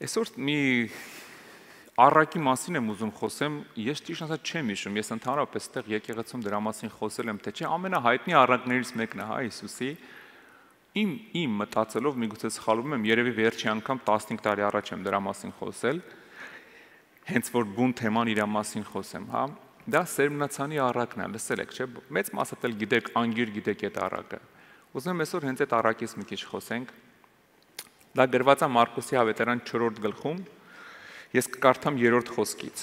Այսօր մի առակի մասին եմ ուզում խոսեմ, ես ճիշտ ասած չեմ հիշում, ես ընդհանրապես այդտեղ եկեղեցում դրա մասին խոսել եմ, թե չէ, ամենահայտնի առակներից մեկն է, հա, Հիսուսի։ Իմ մտածելով միգուցե սխալվում եմ, երևի վերջի անգամ 15 տարի առաջ եմ դրա մասին խոսել, հենց որ բուն թեման իր մասին խոսեմ, հա։ Դա Սերմնացանի առակն է, լսել եք, չէ՞, մեծ մասը էլ գիտեք, անգիր գիտեք այդ առակը։ Ուզում եմ այսօր հենց այդ առակից մի քիչ խոսենք։ Դա գրված է Մարկոսի ավետարան 4-րդ գլխում, ես կկարդամ 3-րդ խոսքից։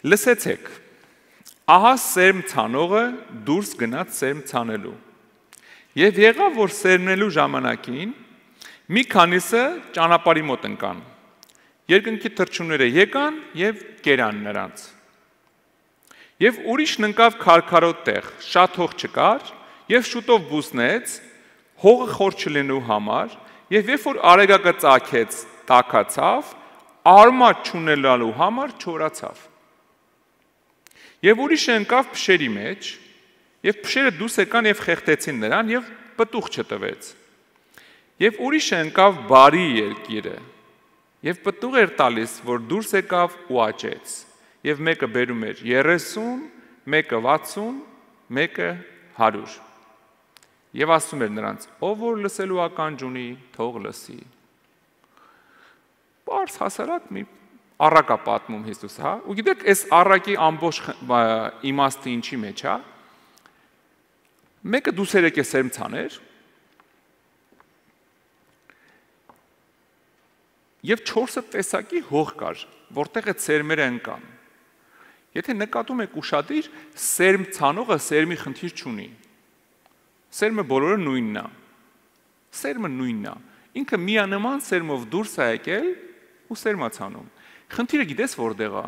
Լսեցեք, ահա սերմ ցանողը դուրս գնաց սերմ ցանելու։ Եվ եղավ, որ սերմնելու ժամանակին մի քանիսը ճանապարհի մոտ ընկան։ Երկնքի թռչունները եկան եւ կերան նրանց։ Եվ ուրիշն ընկավ քարքարոտ տեղ, շատ հող չկար, եւ շուտով բուսնեց, հողը խոր չլինելու համար, եւ երբ որ արեգակը ծագեց, տաքացավ, արմատ չունենալու համար չորացավ։ Եվ ուրիշը ընկավ փշերի մեջ, եւ փշերը դուրս եկան եւ խեղդեցին նրան եւ պտուղ չտվեց։ Եվ ուրիշը ընկավ բարի երկիրը, եւ պտուղ էր տալիս, որ դուրս եկավ ու աճեց։ Եվ մեկը բերում էր 30, մեկը 60, մեկը 100։ Եվ ասում էր նրանց. ով որ լսելու ականջ ունի, թող լսի։ Բարձ հասարակ մի առակ է պատմում Հիսուս, հա։ Ու գիտեք, այս առակի ամբողջ իմաստը ինչի մեջ է։ Մեկը դուս եկե սերմ ցաներ, եւ 4 տեսակի հող կար, որտեղ այդ սերմերը ընկան։ Եթե նկատում եք ուշադիր, սերմ ցանողը սերմի խնդիր չունի։ Սերմը բոլորը նույնն է։ Սերմը նույնն է։ Ինքը միանման սերմով դուրս է եկել ու սերմա ցանում։ Խնդիրը գիտես որտեղ է։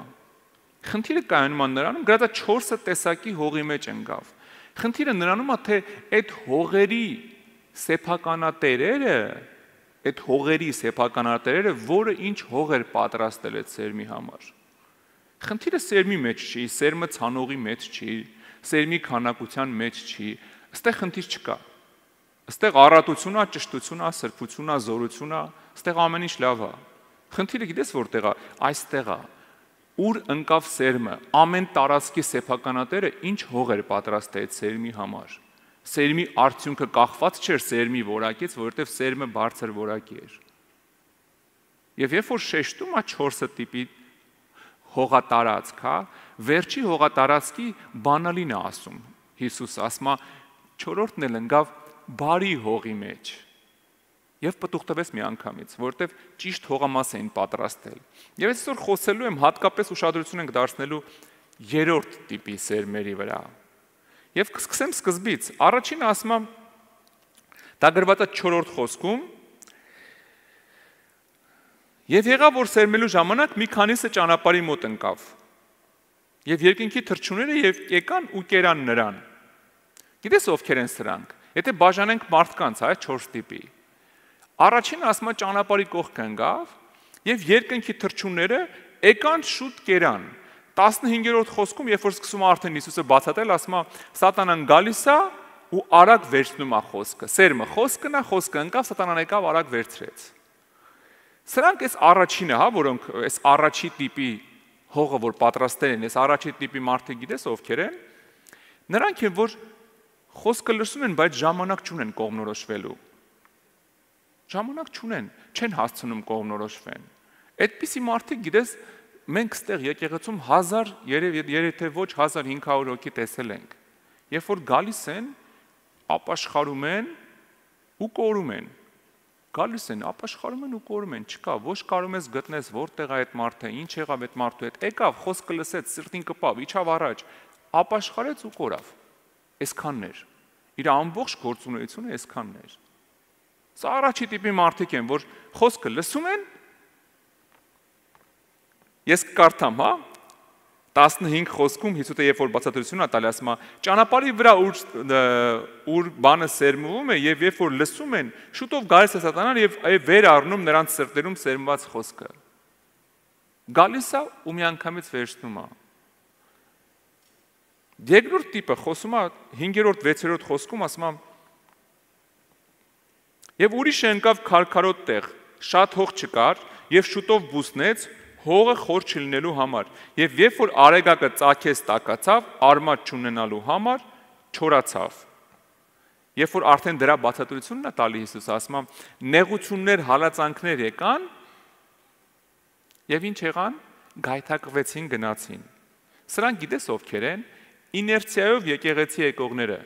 Խնդիրը կայանում է նրանում, գրածա 4 տեսակի հողի մեջ ընկավ։ Խնդիրը նրանում է, թե այդ հողերի սեփականատերերը, այդ հողերի սեփականատերերը, որը ինչ հող էր պատրաստել այդ սերմի համար։ Խնդիրը սերմի մեջ չի, սերմը ցանողի մեջ չի, սերմի քանակության մեջ չի, այստեղ խնդիր չկա։ Այստեղ առատությունն է, ճշտությունն է, սրբությունն է, զորությունն է, այստեղ ամեն ինչ լավ է։ Խնդիրը գիտես որտեղ է, այստեղ է։ Ուր ընկավ սերմը, ամեն տարածքի սեփականատերը ինչ հող էր պատրաստել այդ սերմի համար։ Սերմի արդյունքը կախված չէր սերմի որակից, որովհետև սերմը բարձր որակի էր։ Եվ երբ որ շեշտում է 4 տիպի հողատարածք, հա, վերջի հողատարածքի բանալին է ասում։ Հիսուս ասում է 4-րդն էլ ընկավ բարի հողի մեջ։ Եվ պտուղ տվեց մի անգամից, որովհետև ճիշտ հողամաս էին պատրաստել։ Եվ այսօր խոսելու եմ հատկապես ուշադրություն ենք դարձնելու 3-րդ տիպի սերմերի վրա։ Եվ կսկսեմ սկզբից։ Առաջինը ասում է, դա գրված է 4-րդ խոսքում, եւ եղավ, որ սերմելու ժամանակ մի քանիսը ճանապարհի մոտ ընկավ։ Եվ երկնքի թռչունները եկան ու կերան նրան։ Գիտես ովքեր են սրանք։ Եթե բաժանենք մարդկանց, հա, 4 տիպի։ Առաջինը ասում է ճանապարհի կողք ընկավ, եւ երկնքի թռչունները եկան շուտ կերան։ 15-րդ խոսքում, երբ որ սկսում է արդեն Հիսուսը բացատրել, ասում է սատանան գալիս է ու արագ վերցնում է խոսքը։ Սերմը խոսքն է, խոսքը ընկավ, սատանան եկավ արագ վերցրեց։ Սրանք այս առաջինը, հա, որոնք այս առաջի տիպի հողը որ պատրաստել են, այս առաջի տիպի մարդիկ գիտես ովքեր են։ Նրանք են, որ խոսքը լսում են, բայց ժամանակ չունեն կողմնորոշվելու։ Ժամանակ չունեն, չեն հասցնում կողմնորոշվեն։ Այդպիսի մարդիկ գիտես մենք ստեղ եկեղեցում 1000, երեթե ոչ 1500 հոգի տեսել ենք։ Երբ որ գալիս են, ապաշխարում են ու կորում են։ Գալիս են, ապաշխարում են ու կորում են, չկա, ոչ կարող ես գտնես որտեղ է այդ մարդը, ինչ եղավ այդ մարդու հետ։ Եկավ, խոսքը լսեց, սրտին կպավ, իջավ առաջ, ապաշխարեց ու կորավ։ Այսքանն էր։ Իր ամբողջ գործունեությունը այսքանն էր։ Սա առաջի տիպի մարդիկ են, որ խոսքը լսում են, ես կկարդամ, հա, 15 խոսքում Հիսուսը երբ որ բացատրություն է տալի, ասում է, ճանապարհի վրա ուր բանը սերմվում է եւ երբ որ լսում են, շուտով գալիս է սատանան եւ վեր առնում նրանց սրտերում սերմված խոսքը։ Գալիս է ու մի անգամից վերցնում է։ Երկրորդ տիպը խոսում է 5-րդ, 6-րդ խոսքում ասում է Եվ ուրիշը ընկավ քարքարոտ տեղ, շատ հող չկար, եւ շուտով բուսնեց հողը խոր չլինելու համար։ Եվ երբ որ արեգակը ծագեց տակացավ, արմատ չունենալու համար չորացավ։ Երբ որ արդեն դրա բացատրությունն է տալի Հիսուսը, ասում է, նեղություններ, հալածանքներ եկան, եւ ինչ եղան, գայթակղվեցին, գնացին։ Սրանք գիտես ովքեր են, իներցիայով եկեղեցի եկողները։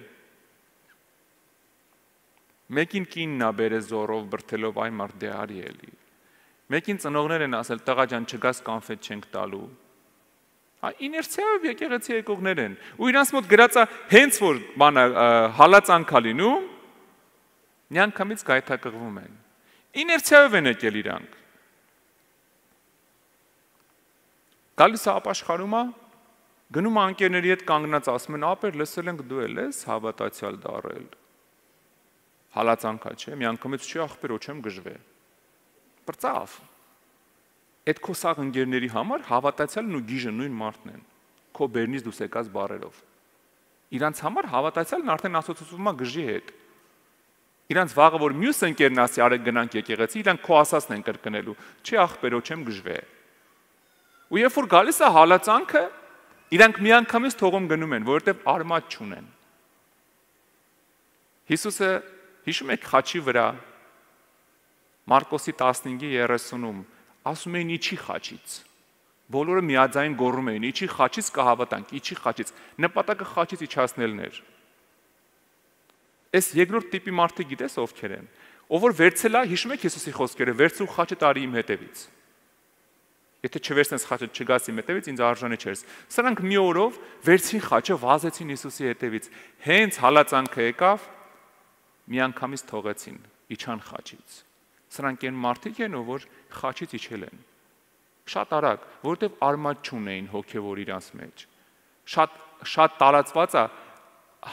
Մեկին կինն է բերել զորով բրթելով այ մարդ դե արի էլի։ Մեկին ծնողներ են ասել, տղա ջան, չգաս կանֆետ չենք տալու։ Իներցիայով եկեղեցի եկողներ են։ Ու իրանց մոտ գրածա հենց որ բանը հալածանք է լինում, միանգամից գայթակղվում են։ Իներցիայով են եկել իրանք։ Գալիս է ապաշխարումը, գնում անկերների հետ կանգնած ասում են, ապեր լսել ենք դու ես հավատացյալ դառել։ Հալածանքա չէ, միանգամից չի ախպեր ոչ եմ գժվե։ Բրծավ։ Այդ քո սաղ ընկերների համար հավատացյալն ու գիժը նույն մարդն են, քո բերնից դուրս եկած բառերով։ Իրանց համար հավատացյալն արդեն ասոցացվում է գժի հետ։ Իրանց վաղը որ մյուս ընկերն ասի արեք գնանք եկեղեցի, իրանք քո ասածն են կրկնելու։ Չի ախպեր ոչ եմ գժվե։ Ու երբ որ գալիս է հալածանքը, իրանք միանգամից թողում գնում են, որովհետև արմատ չունեն։ Հիսուսը հիշում եք խաչի վրա Մարկոսի 15:30-ում ասում էին իջի խաչից։ Բոլորը միաձայն գոռում էին, իջի խաչից կհավատանք, իջի խաչից։ Նպատակը խաչից իջացնելն էր։ Այս երկրորդ տիպի մարդիկ գիտես ովքեր են։ Ով որ վերցել է, հիշում եք Հիսուսի խոսքերը, վերցրու խաչը տարի իմ հետևից։ Եթե չվերցնես խաչը չգաս իմ հետևից, ինձ արժանի չես։ Սրանք մի օրով վերցին խաչը, վազեցին Հիսուսի հետևից։ Հենց հալածանքը եկավ, միանգամից թողեցին, իջան խաչից։ Սրանք այն մարդիկ են, որ խաչից իջել են։ Շատ արագ, որովհետև արմատ չունեին հոգևոր իրանց մեջ։ Շատ տարածված է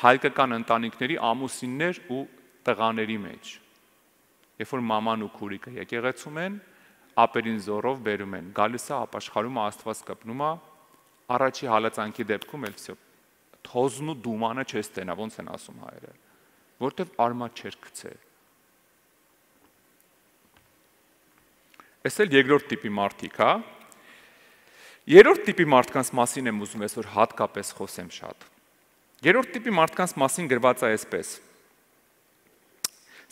հայկական ընտանիքների ամուսիններ ու տղաների մեջ։ Երբ որ մաման ու քուրիկը եկեղեցում են, ապերին զորով բերում են, գալիս է ապաշխարումը Աստված կպնում է, առաջի հալածանքի դեպքում էլ վсё, թոզն ու դումանը չես տենա, ոնց են ասում հայերը, որովհետև արմատ չեր գցել։ Այս էլ երկրորդ տիպի մարդիկ, հա։ Երրորդ տիպի մարդկանց մասին եմ ուզում այսօր հատկապես խոսեմ շատ։ Երրորդ տիպի մարդկանց մասին գրված է այսպես։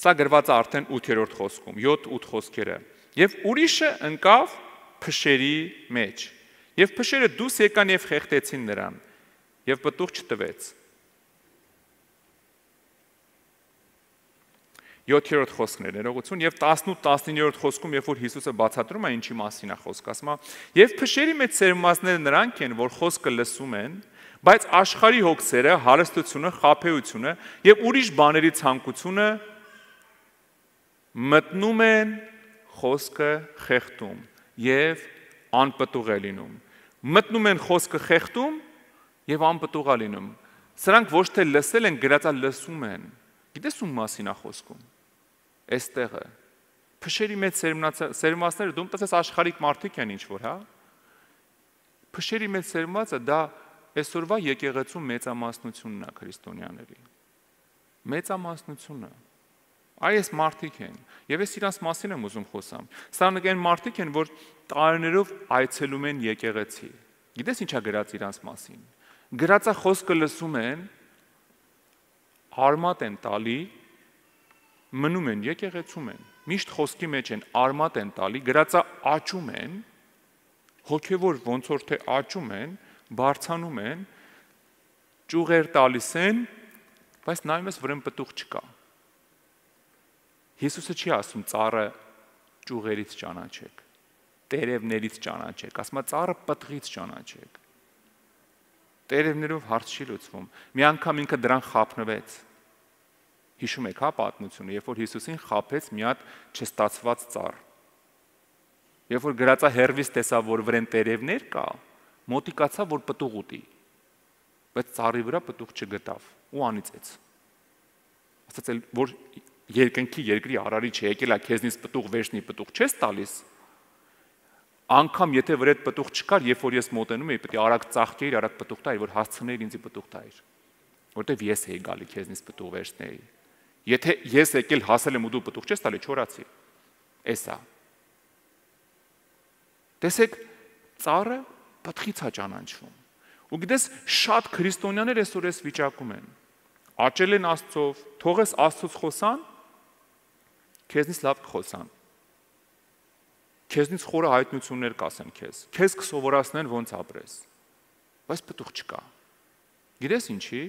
Սա գրված է արդեն 8-րդ խոսքում, 7-8 խոսքերը։ Եվ ուրիշը ընկավ փշերի մեջ։ Եվ փշերը դուրս եկան եւ խեղդեցին նրան, եւ պտուղ չտվեց։ 7-րդ խոսքն է ներողություն եւ 18-19-րդ խոսքում երբ որ Հիսուսը բացատրում է ինչի մասին է խոսքը, ասում է. «Եվ փշերի մեջ սերմվածները նրանք են, որ խոսքը լսում են, բայց աշխարհի հոգսերը, հարստությունը, խաբեությունը եւ ուրիշ բաների ցանկությունը մտնում են խոսքը խեղդում եւ անպտուղ է լինում»։ Մտնում են խոսքը խեղդում եւ անպտուղ է լինում։ Սրանք ոչ թե լսել են, գրածա լսում են։ Գիտես ում մասին է խոսքում։ Այստեղը փշերի մեջ սերմվածները դու մտածես աշխարհիկ մարդիկ են ինչ որ, հա։ Փշերի մեջ սերմվածը դա այսօրվա եկեղեցու մեծամասնությունն է քրիստոնյաների։ Մեծամասնությունը։ Այս մարդիկ են։ Եվ ես իրանց մասին եմ ուզում խոսամ։ Սրանք այն մարդիկ են, որ տարիներով այցելում են եկեղեցի։ Գիտես ինչա գրած իրանց մասին։ Գրածա խոսքը լսում են, արմատ են տալի, մնում են, եկեղեցում են, միշտ խոսքի մեջ են, արմատ են տալի, գրածա աճում են, հոգևոր ոնց որ թե աճում են, բարձանում են, ճյուղեր տալիս են, բայց նայում ես վրան պտուղ չկա։ Հիսուսը չի ասում ծառը ճյուղերից ճանաչեք, տերևներից ճանաչեք, ասում է ծառը պտղից ճանաչեք։ Տերևներով հարց չի լուծվում։ Մի անգամ ինքը դրան խափնվեց։ Հիշում եք, հա, պատմությունը, երբ որ Հիսուսին խափեց մի հատ չստացված ծառ։ Երբ որ գրածա հերվից տեսավ, որ վրան տերևներ կա, մոտիկացավ, որ պտուղ ուտի։ Բայց ծառի վրա պտուղ չգտավ ու անիծեց։ Ասաց էլ, որ երկնքի երկրի արարիչ է, եկել է քեզնից պտուղ վերցնի, պտուղ չես տալիս։ Անկամ եթե վրեդ պտուղ չկար, երբ որ ես մոտենում էի, պետք է արագ ծաղկեիր, արագ պտուղ տայր, որ հասցնեիր ինձ պտուղ տայր։ Որտեվ ես էի գալի քեզնից պտուղ վերցնեի։ Եթե ես եկել հասել եմ ու դու պտուղ չես տալի, չորացի։ Էսա։ Տեսեք, ծառը պտղից է ճանաչվում։ Ու գիտես, շատ քրիստոնյաներ այսօր այս վիճակում են։ Աճել են Աստծով, թողես Աստծոց խոսան, քեզնից լավ կխոսան։ Քեզնից խորը հայտնություններ կասեն քեզ կսովորացնեն ոնց ապրես։ Բայց պտուղ չկա։ Գիտես ինչի։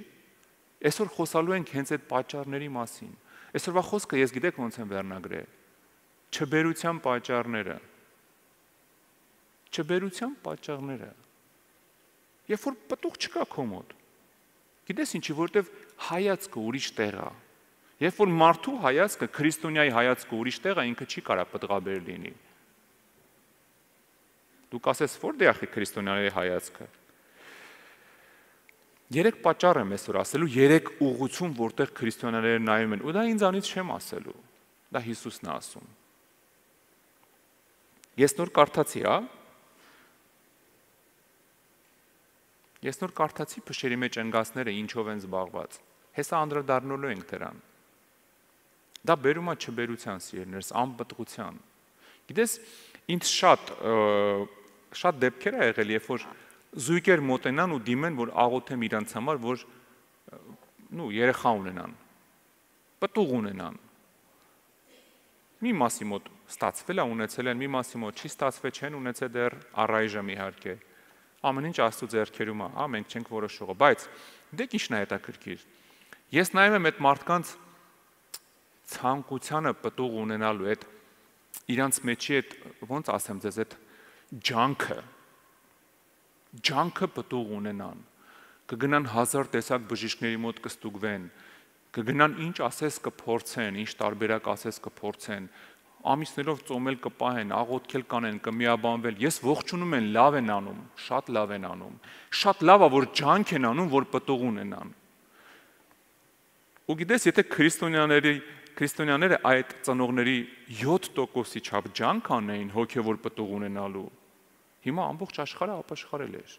Այսօր խոսալու ենք հենց այդ պատճառների մասին։ Այսօրվա խոսքը ես գիտեք ոնց եմ վերնագրել։ Չբերության պատճառները։ Չբերության պատճառները։ Երբ որ պտուղ չկա քո մոտ։ Գիտես ինչի, որտեվ հայացքը ուրիշ տեղ է։ Երբ որ մարդու հայացքը, քրիստոնյայի հայացքը ուրիշ տեղ է, ինքը չի կարա պտղաբեր լինի։ Դու կասես, որտե՞ղ է քրիստոնյաների հայացքը։ Երեք պատճառ եմ այսօր ասելու, երեք ուղղություն, որտեղ քրիստոնյաները նայում են, ու դա ինձանից չեմ ասելու։ Դա Հիսուսն է ասում։ Ես նոր կարդացի, հա։ Ես նոր կարդացի փշերի մեջ ընկածները ինչով են զբաղված։ Հեսա անդրադառնալու ենք դրան։ Դա բերում է չբերության, սիրելիներս, անպտղության։ Գիտես, ինձ շատ դեպքեր ա եղել, երբ որ զույգեր մոտենան ու դիմեն, որ աղոթեմ իրանց համար, որ երեխա ունենան, պտուղ ունենան։ Մի մասի մոտ ստացվել է, ունեցել են, մի մասի մոտ չի ստացվել, չեն ունեցել դեռ առայժմ իհարկե։ Ամեն ինչ Աստծո ձեռքերում է, մենք չենք որոշողը, բայց դեք ինչն է հետաքրքիր։ Ես նայում եմ այդ մարդկանց ցանկությանը պտուղ ունենալու, այդ իրանց մեջի այդ ոնց ասեմ ձեզ, այդ ջանքը պտուղ ունենան, կգնան 1000 տեսակ բժիշկների մոտ կստուգվեն, կգնան ինչ ասես կփորձեն, ինչ տարբերակ ասես կփորձեն, ամիսներով ծոմել կպահեն, աղոթքել կանեն, կմիաբանվել, ես ողջունում են, լավ են անում, շատ լավ են անում, շատ լավ է, որ ջանք են անում, որ պտուղ ունենան։ Ու գիտես, եթե քրիստոնյաները այդ ծնողների 7%-ի չափ ջանք անեին հոգևոր պտուղ ունենալու, հիմա ամբողջ աշխարհը ապաշխարել էր։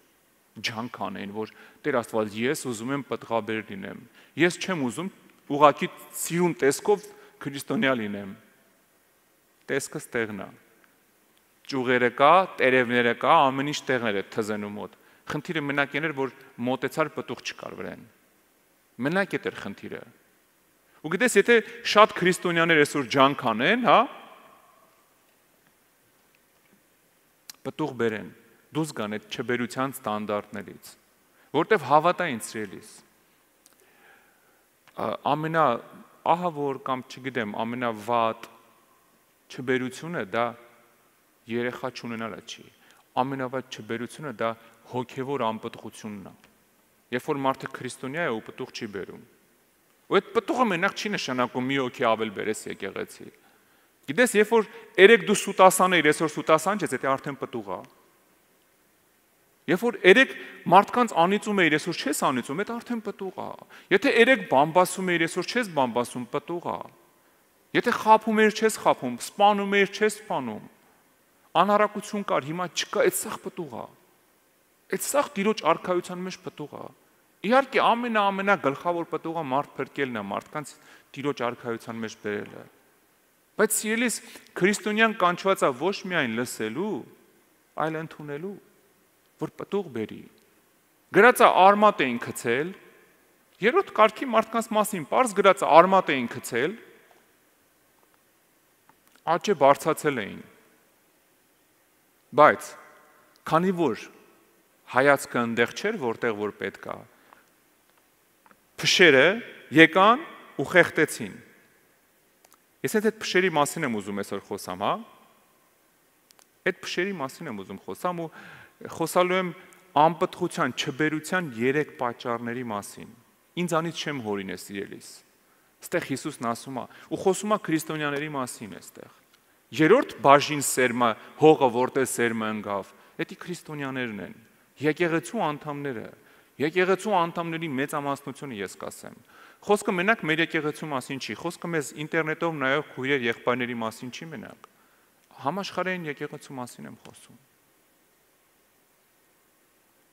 Ջանք անեին, որ Տեր Աստված, ես ուզում եմ պտղաբեր լինեմ։ Ես չեմ ուզում ուղղակի սիրուն տեսքով քրիստոնյա լինեմ։ Տեսքս տեղն է։ Ճյուղերը կա, տերևները կա, ամեն ինչ տեղներ է թզենու մոտ։ Խնդիրը մենակ էր, որ մոտեցար պտուղ չկար վրան։ Մենակ է դեր խնդիրը։ Ու գիտես, եթե շատ քրիստոնյաներ այսօր ջանք անեն, հա, պտուղ բերեն, դուրս գան այդ չբերության ստանդարտներից, որտեվ հավատա ինձ սիրելիս, ահավոր կամ չգիտեմ, ամենավատ չբերությունը դա երեխա չունենալը չի, ամենավատ չբերությունը դա հոգևոր անպտղությունն է, երբ որ մարդը քրիստոնյա է ու պտուղ չի բերում, ու այդ պտուղը մենակ չի նշանակում մի հոգի ավել բերես եկեղեցի, գիտես, երբ որ երեք դու սուտասան էիր, այսօր սուտասան չես, դա արդեն պտուղ է, երբ որ երեք մարդկանց անիծում էիր, այսօր չես անիծում, դա արդեն պտուղ է, եթե երեք բամբասում էիր, այսօր չես բամբասում, պտուղ է, եթե խաբում էիր, չես խաբում, սպանում էիր, չես սպանում, անհարակություն կար, հիմա չկա, այդ սաղ պտուղ է, այդ սաղ Տիրոջ արքայության մեջ պտուղ է, իհարկե ամենագլխավոր պտուղը մարդ փրկելն է, մարդկանց Տիրոջ արքայության մեջ բերելը, բայց սիրելիս քրիստոնյան կանչված է ոչ միայն լսելու, այլ ընդունելու, որ պտուղ բերի, գրած է արմատ էին գցել, երրորդ կարգի մարդկանց մասին պարզ գրած է արմատ էին գցել, աճը բարձացել էին, բայց քանի որ հայացքը ընդեղ չէր, որտեղ որ պետք է, փշերը եկան ու խեղտեցին։ Ես այդ փշերի մասին եմ ուզում այսօր խոսամ, հա։ Այդ փշերի մասին եմ ուզում խոսամ ու խոսալու եմ անպտղության, չբերության 3 պատճառների մասին։ Ինձանից չեմ հորինես սիրելիս։ Այստեղ Հիսուսն ասում է ու խոսում է քրիստոնյաների մասին այստեղ։ Երրորդ բաժին սերմը, հողը որտեղ սերմը ընկավ, դա քրիստոնյաներն են, եկեղեցու անդամները, եկեղեցու անդամների մեծամասնությունը ես կասեմ։ Խոսքը մենակ մեր եկեղեցու մասին չի, խոսքը մեզ ինտերնետով նայող քույրեր եղբայրների մասին չի մենակ։ Համաշխարհային եկեղեցու մասին եմ խոսում։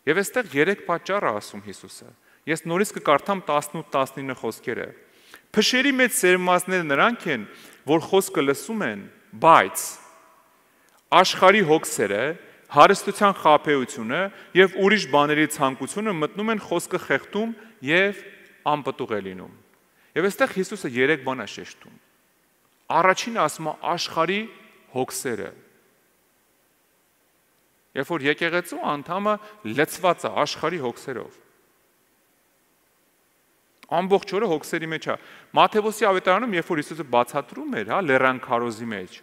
Եվ այստեղ 3 պատճառ է ասում Հիսուսը։ Ես նորից կկարդամ 18-19 խոսքերը։ Փշերի մեջ սերմվածները նրանք են, որ խոսքը լսում են, բայց աշխարհի հոգսերը, հարստության խաբեությունը եւ ուրիշ բաների ցանկությունը մտնում են խոսքը խեղդում եւ անպտուղ է լինում։ Եվ այստեղ Հիսուսը 3 բան է շեշտում։ Առաջինը ասում է աշխարհի հոգսերը։ Երբ որ եկեղեցու անդամը լցված է աշխարհի հոգսերով, ամբողջ օրը հոգսերի մեջ է։ Մատթեոսի ավետարանում, երբ որ Հիսուսը բացատրում էր, լեռան քարոզի մեջ,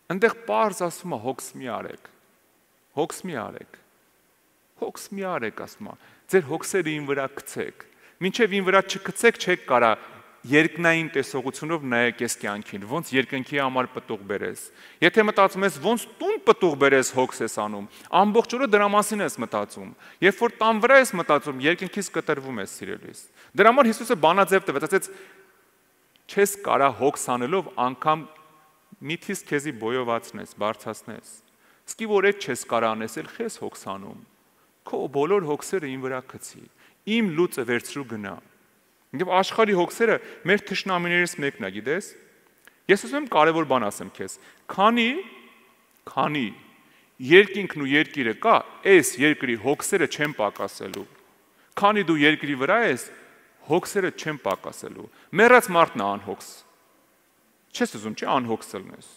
այնտեղ պարզ ասում է հոգս մի արեք։ Հոգս մի արեք։ Հոգս մի արեք ասում է։ Ձեր հոգսերը ին վրա գցեք։ Մինչև ին վրա չգցեք, չեք կարա երկնային տեսողությունով նայեք այս կյանքին, ոնց երկնքի համար պտուղ բերես։ Եթե մտածում ես ոնց տուն պտուղ բերես հոգս ես անում, ամբողջ օրը դրա մասին ես մտածում։ Երբ որ տան վրա ես մտածում, երկնքից կտրվում ես սիրելիս։ Դրա համար Հիսուսը բանաձև տվեց, ասեց չես կարա հոգս անելով անգամ միթից քեզի բոյովացնես, բարձրացնես։ Սկի որ այդ չես կարա անես, էլ քեզ հոգս անում։ Քո բոլոր հոգսերը ին վրա գցի։ Իմ լուծը վերցրու գնա։ Եվ աշխարհի հոգսերը մեր թշնամիներից մեկն է, գիտես։ Ես ուզում եմ կարևոր բան ասեմ քեզ։ Քանի երկինքն ու երկիրը կա, այս երկրի հոգսերը չեն պակասելու։ Քանի դու երկրի վրա ես, հոգսերը չեն պակասելու։ Մեռած մարդն է անհոգս։ Չես ուզում չի անհոգս լինես։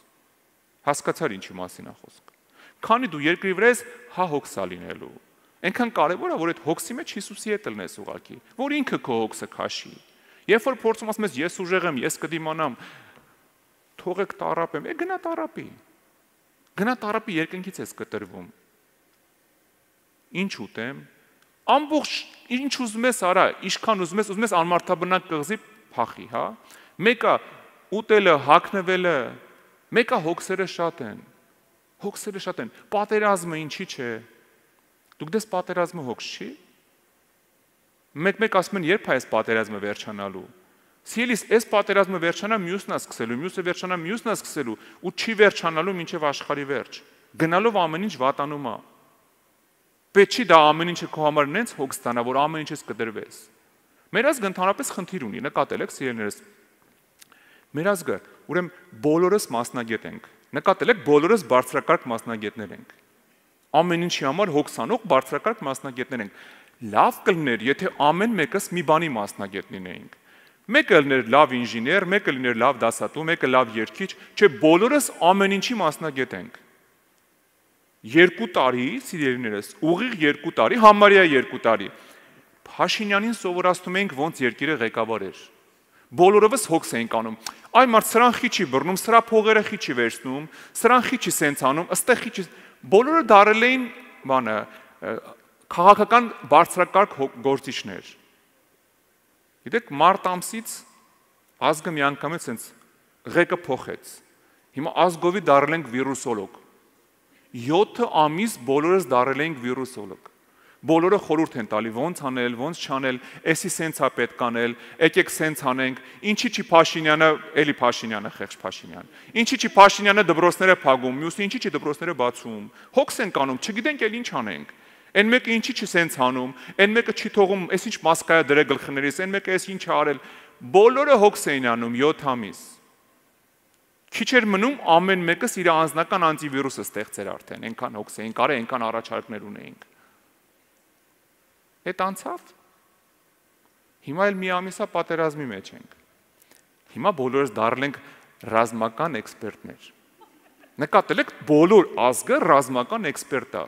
Հասկացար ինչի մասին է խոսքը։ Քանի դու երկրի վրա ես, հոգս է լինելու։ Այնքան կարևոր է, որ այդ հոգսի մեջ Հիսուսի հետ լինես ուղղակի, որ ինքը քո հոգսը քաշի։ Երբ որ փորձում ասում ես ես ուժեղ եմ, ես կդիմանամ, թողեք տարապեմ, գնա տարապի։ Գնա տարապի, երկնքից ես կտրվում։ Ինչ ուտեմ։ Ամբողջ ինչ ուզում ես արա, ինչքան ուզում ես անմարդաբնակ կղզի փախի, հա։ Մեկը ուտելը, հագնվելը, մեկը հոգսերը շատ են։ Հոգսերը շատ են։ Պատերազմը ինչի՞ չէ։ Դուք դες պատերազմը հոգս չի։ Մեկ ասում են երբ է այս պատերազմը վերջանալու։ Սիրելիս, այս պատերազմը վերջանա, մյուսն է սկսելու, մյուսը վերջանա, մյուսն է սկսելու ու չի վերջանալու մինչև աշխարհի վերջ։ Գնալով ամեն ինչ վատանում է։ Պետք չի դա ամեն ինչը քո համար նենց հոգս ստանա, որ ամեն ինչից կդրվես։ Մեր ազգը ընդհանրապես խնդիր ունի, նկատել եք սիրելիներս։ Մեր ազգը, ուրեմն բոլորս մասնագետ ենք։ Նկատել եք, բոլորս բարձրակարգ մասնագետներ ենք։ Ամեն ինչի համար հոգսանող բարձրակարգ մասնագետներ ենք։ Լավ կլներ, եթե ամեն մեկս մի բանի մասնագետ լինեինք։ Մեկը լիներ լավ ինժեներ, մեկը լիներ լավ դասատու, մեկը լավ երգիչ, չէ, բոլորս ամեն ինչի մասնագետ ենք։ 2 տարի, սիրելիներս, ուղիղ 2 տարի, համարյա 2 տարի։ Փաշինյանին սովորացնում էինք ոնց երկիրը ղեկավար էր։ Բոլորովս հոգս էինք անում։ Այ մարդ սրան խի չի բռնում, սրա փողերը խի չի վերցնում, սրան խի չի սենց անում, ըստեղ խի չի։ Բոլորը դարել էին բանը քաղաքական բարձրակարգ գործիչներ։ Գիտեք, մարտ ամսից ազգը միանգամից սենց ղեկը փոխեց։ Հիմա ազգովի դարել ենք վիրուսոլոգ։ 7 ամիս բոլորս դարել ենք վիրուսոլոգ։ Բոլորը խորհուրդ են տալի ոնց անել, ոնց չանել, էսի սենց է պետք անել, եկեք սենց անենք, ինչի չի Փաշինյանը, էլի Փաշինյանը, խեղճ Փաշինյան։ Ինչի չի Փաշինյանը դպրոցները փակում, մյուսը ինչի չի դպրոցները բացում։ Հոգս ենք անում, չգիտենք էլ ինչ անենք։ Այն մեկը ինչի չի սենց անում, այն մեկը չի թողում, էս ինչ մասկա է դրել գլխներից, այն մեկը էս ինչ է արել։ Բոլորը հոգս էին անում 7 ամիս։ Քիչ էր մնում ամեն մեկս իր անձնական անտիվիրուսը ստեղծեր արդեն, այնքան հոգս էին կարել, այնքան առաջարկներ ունեինք։ Այդ անցավ։ Հիմա էլ մի ամիսա պատերազմի մեջ ենք։ Հիմա բոլորս դառել ենք ռազմական էքսպերտներ։ Նկատել եք, բոլոր ազգը ռազմական էքսպերտ է։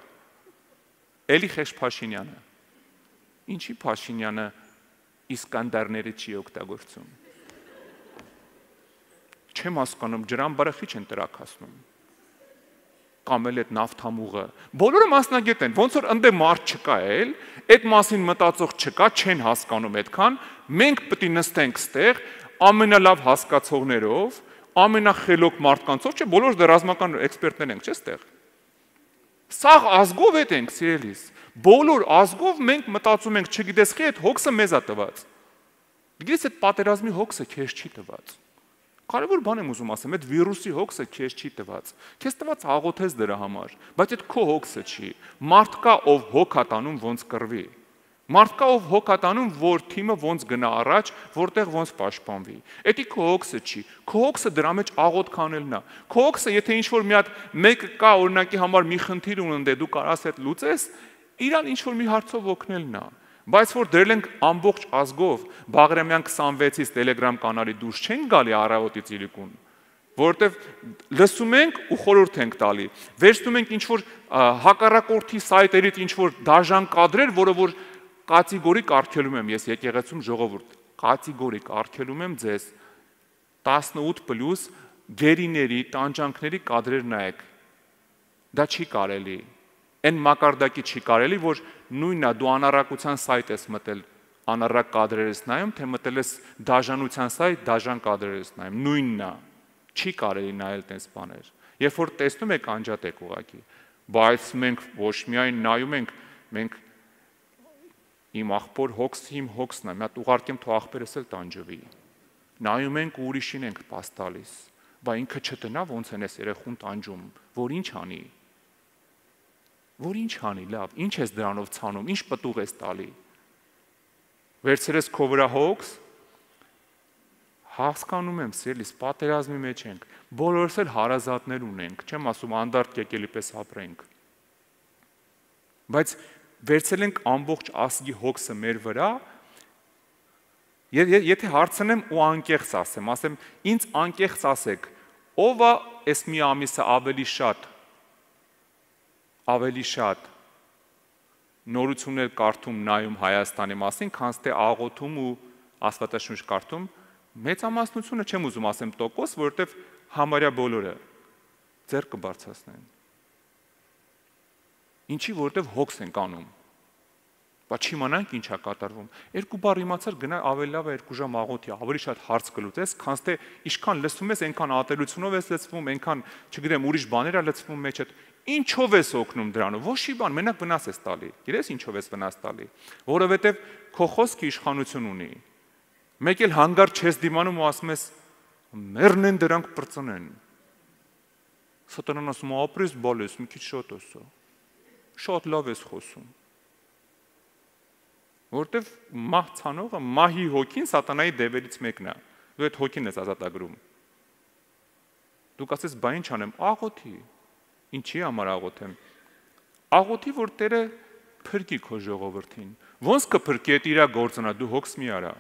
Էլի խեղճ Փաշինյանը։ Ինչի Փաշինյանը Իսկանդարները չի օգտագործում։ Չեմ հասկանում, ջրամբարը խի չեն տրաքացնում։ Կամ էլ այդ նավթամուղը։ Բոլորը մասնագետ են, ոնց որ ընդ մարդ չկա էլ, այդ մասին մտածող չկա, չեն հասկանում այդքան, մենք պետք է նստենք ստեղ ամենալավ հասկացողներով, ամենախելոք մարդկանցով, չէ, բոլորս դեռ ռազմական էքսպերտներ ենք, չէ՞ ստեղ։ Սաղ ազգով էդ ենք, սիրելիս։ Բոլոր ազգով մենք մտածում ենք, չգիտես խի, այդ հոգսը մեզ է տված։ Գիտես այդ պատերազմի հոգսը քեզ չի տված։ Կարևոր բան եմ ուզում ասեմ, այդ վիրուսի հոգսը քեզ չի տված։ Քեզ տված աղոթես դրա համար, բայց այդ քո հոգսը չի։ Մարդ կա, ով հոգ է տանում ոնց կռվի։ Մարդ կա ով հոգատանում, որ թիմը ոնց գնա առաջ, որտեղ ոնց պաշտպանվի։ Էդի քո հոգսը չի։ Քո հոգսը դրա մեջ աղոթք անելն է։ Քո հոգսը, եթե ինչ-որ մի հատ մեկը կա, օրինակի համար մի խնդիր ունենա, դու կարաս այդ լուծես, իրան ինչ-որ մի հարցով օգնելն է։ Բայց որ դրել ենք ամբողջ ազգով, Բաղրամյան 26-ից Telegram կանալի դուրս չեն գալի առավոտից իրիկուն, որովհետև լսում ենք ու խորհուրդ ենք տալի։ Վերցնում ենք ինչ-որ հակառակորդի սայթերից ինչ-որ դաժան կադրեր, որը որ կատեգորիկ արգելում եմ ես եկեղեցում ժողովուրդ, կատեգորիկ արգելում եմ ձեզ 18+ գերիների, տանջանքների կադրեր նայեք։ Դա չի կարելի։ Այն մակարդակի չի կարելի, որ նույնն է դու անառակության սայթ ես մտել, անառակ կադրեր ես նայում, թե մտել ես դաժանության սայթ, դաժան կադրեր ես նայում, նույնն է։ Չի կարելի նայել տես բաներ։ Երբ որ տեսնում եք անջատ եք ուղակի, բայց մենք ոչ միայն նայում ենք, մենք իմ աղբոր հոգսը իմ հոգսն է, մի հատ ուղարկեմ թող աղբերս էլ տանջվի։ Նայում ենք ու ուրիշին ենք փաստ տալիս։ Բա ինքը չտնա ոնց են էս երեխուն տանջում, որ ինչ անի։ Որ ինչ անի, լավ, ինչ ես դրանով ցանում, ինչ պտուղ ես տալի։ Վերցրես քո վրա հոգս, հասկանում եմ, սիրելիս, պատերազմի մեջ ենք, բոլորս էլ հարազատներ ունենք, չեմ ասում անդարդ կեկելի պես ապրենք։ Բայց վերցել ենք ամբողջ ազգի հոգսը մեր վրա, եթե հարցնեմ ու անկեղծ ասեմ, ինձ անկեղծ ասեք, ով է այս մի ամիսը ավելի շատ նորություններ կարդում նայում Հայաստանի մասին, քան թե աղոթում ու Աստվածաշունչ կարդում, մեծամասնությունը չեմ ուզում ասեմ տոկոս, որովհետև համարյա բոլորը ձեռք կբարձրացնեն։ Ինչի, որովհետև հոգս ենք անում։ Բա չիմանանք ինչա կատարվում։ 2 բառ իմացար գնա ավելի լավ է 2 ժամ աղոթի, ավելի շատ հարց կլուծես, քան թե ինչքան լսում ես, այնքան ատելությունով ես լցվում, այնքան, չգիտեմ, ուրիշ բաներ է լցվում մեջդ։ Ինչով ես օգնում դրանով։ Ոչ մի բան, մենակ վնաս ես տալի։ Գիտես ինչով ես վնաս տալի։ Որովհետև քո խոսքը իշխանություն ունի։ Մեկ էլ հանգարտ չես դիմանում ու ասում ես մեռնեն դրանք պրծնեն։ Սատանան ասում ապրես բալես, մի քիչ շատ ասա։ Շատ լավ ես խոսում։ Որտեվ մահ ցանողը, մահի հոգին սատանայի դևերից մեկն է։ Դու այդ հոգին ես ազատագրում։ Դու կասես, բա ինչ անեմ, աղոթի։ Ինչի համար աղոթեմ։ Աղոթի, որ Տերը փրկի քո ժողովրդին։ Ոնց կփրկի, այդ իր գործն է, դու հոգս մի արա։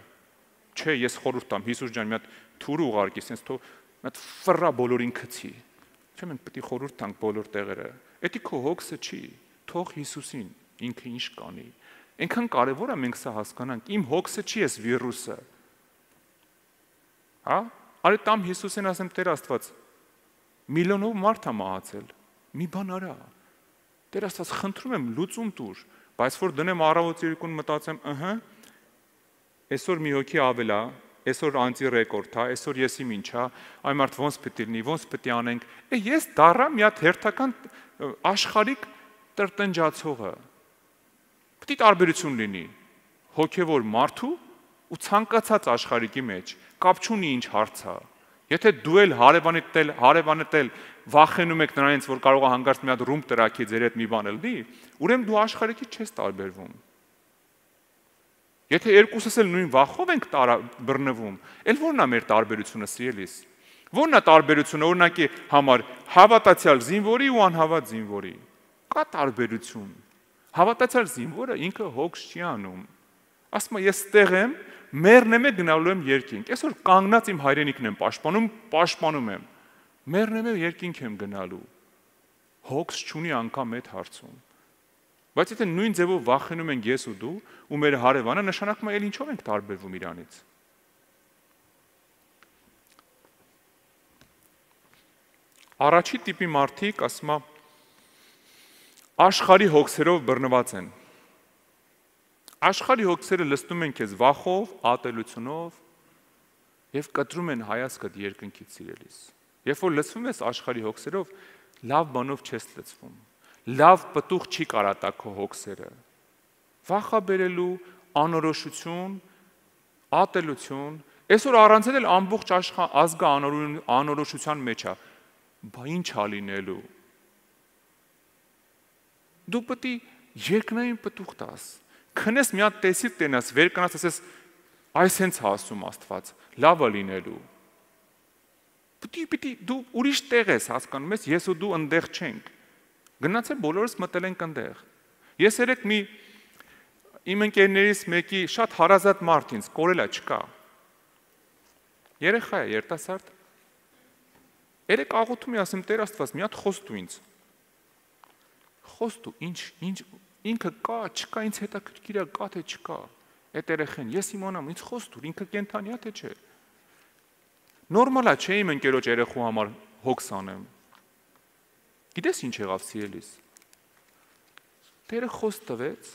Չէ, ես խորհուրդ տամ, Հիսուս ջան, մի հատ թուր ուղարկի, sense թող մի հատ ֆռա բոլորին գցի։ Չէ, մենք պետք է խորհուրդ տանք բոլոր տեղերը։ Էդի քո հոգսը չի, թող Հիսուսին ինքը ինչ կանի։ Այնքան կարևոր է մենք սա հասկանանք, իմ հոգսը չի էս վիրուսը։ Հա? Արի տամ Հիսուսին ասեմ Տեր Աստված, միլիոնով մարդ է մահացել։ Մի բան արա։ Տեր Աստված, խնդրում եմ լուծում տուր, բայց որ դնեմ առավոտ երեկոն մտածեմ, այսօր մի հոգի ավել է, այսօր անտի-ռեկորդ է, այսօր ես իմ ինչ է, այ մարդ ոնց պետք է լինի, ոնց պետք է անենք։ Ես դառա մի հատ հերթական աշխարհիկ տրտնջացողը։ Պետք է տարբերություն լինի հոգևոր մարդու ու ցանկացած աշխարհիկի մեջ, կապ չունի ինչ հարց է։ Եթե դու էլ հարևանդ էլ վախենում եք նրանից, որ կարող է հանգարց մի հատ ռումբ տրակի ձեր հետ մի բան լինի, ուրեմն դու աշխարհիկից չես տարբերվում։ Եթե երկուսս էլ նույն վախով ենք բռնվում, էլ ո՞րն է մեր տարբերությունը, սիրելիս։ Ո՞րն է տարբերությունը, օրինակի համար հավատացյալ զինվորի ու անհավատ զինվորի։ Կա տարբերություն։ Հավատացյալ զինվորը ինքը հոգս չի անում։ Ասում է, ես ստեղ եմ, մեռնեմ է գնալու եմ երկինք։ Այսօր կանգնած իմ հայրենիքն եմ պաշտպանում եմ։ Մեռնեմ է երկինք եմ գնալու։ Հոգս չունի անգամ այդ հարցում։ Բայց եթե նույն ձևով վախենում ենք ես ու դու ու մեր հարևանը, նշանակում է, ինչով ենք տարբերվում իրանից։ Առաջի տիպի մարդիկ, ասում է, աշխարհի հոգսերով բռնված են։ Աշխարհի հոգսերը լցնում են քեզ վախով, ատելությունով եւ կտրում են հայացքդ երկնքից, սիրելիս։ Երբ որ լցվում ես աշխարհի հոգսերով, լավ բանով չես լցվում։ Լավ պտուղ չի կարա տա քո հոգսերը։ Վախա բերելու, անորոշություն, ատելություն, այսօր առանց էլ ամբողջ ազգը անորոշության մեջ է։ Բա ինչ ա լինելու։ Դու պետք է երկնային պտուղ տաս, Քնես մի հատ տեսիր տենաս, վեր կանաս ասես այս հենց ասում Աստված, լավը լինելու։ Պիտի դու ուրիշ տեղ ես հասկանում ես, ես ու դու ընդեղ չենք։ Գնացել բոլորս մտել ենք ընդեղ։ Ես երեք իմ ընկերներից մեկի շատ հարազատ մարդ ինձ կորելա չկա։ Երեխա է, երիտասարդ։ Երեք աղոթում եմ, ասեմ Տեր Աստված, մի հատ խոստու ինձ։ Խոստու, ինչ ինքը կա, չկա, ինձ հետաքրքիր է, կա թե չկա։ Այդ երեխեն, ես իմանամ, ինձ խոստու, ինքը կենթանի է թե չէ։ Նորմալ է, չէ՞ իմ ընկերոջ երեխու համար հոգս անեմ։ Գիտես ինչ եղավ սիրելիս։ Տերը խոսք տվեց։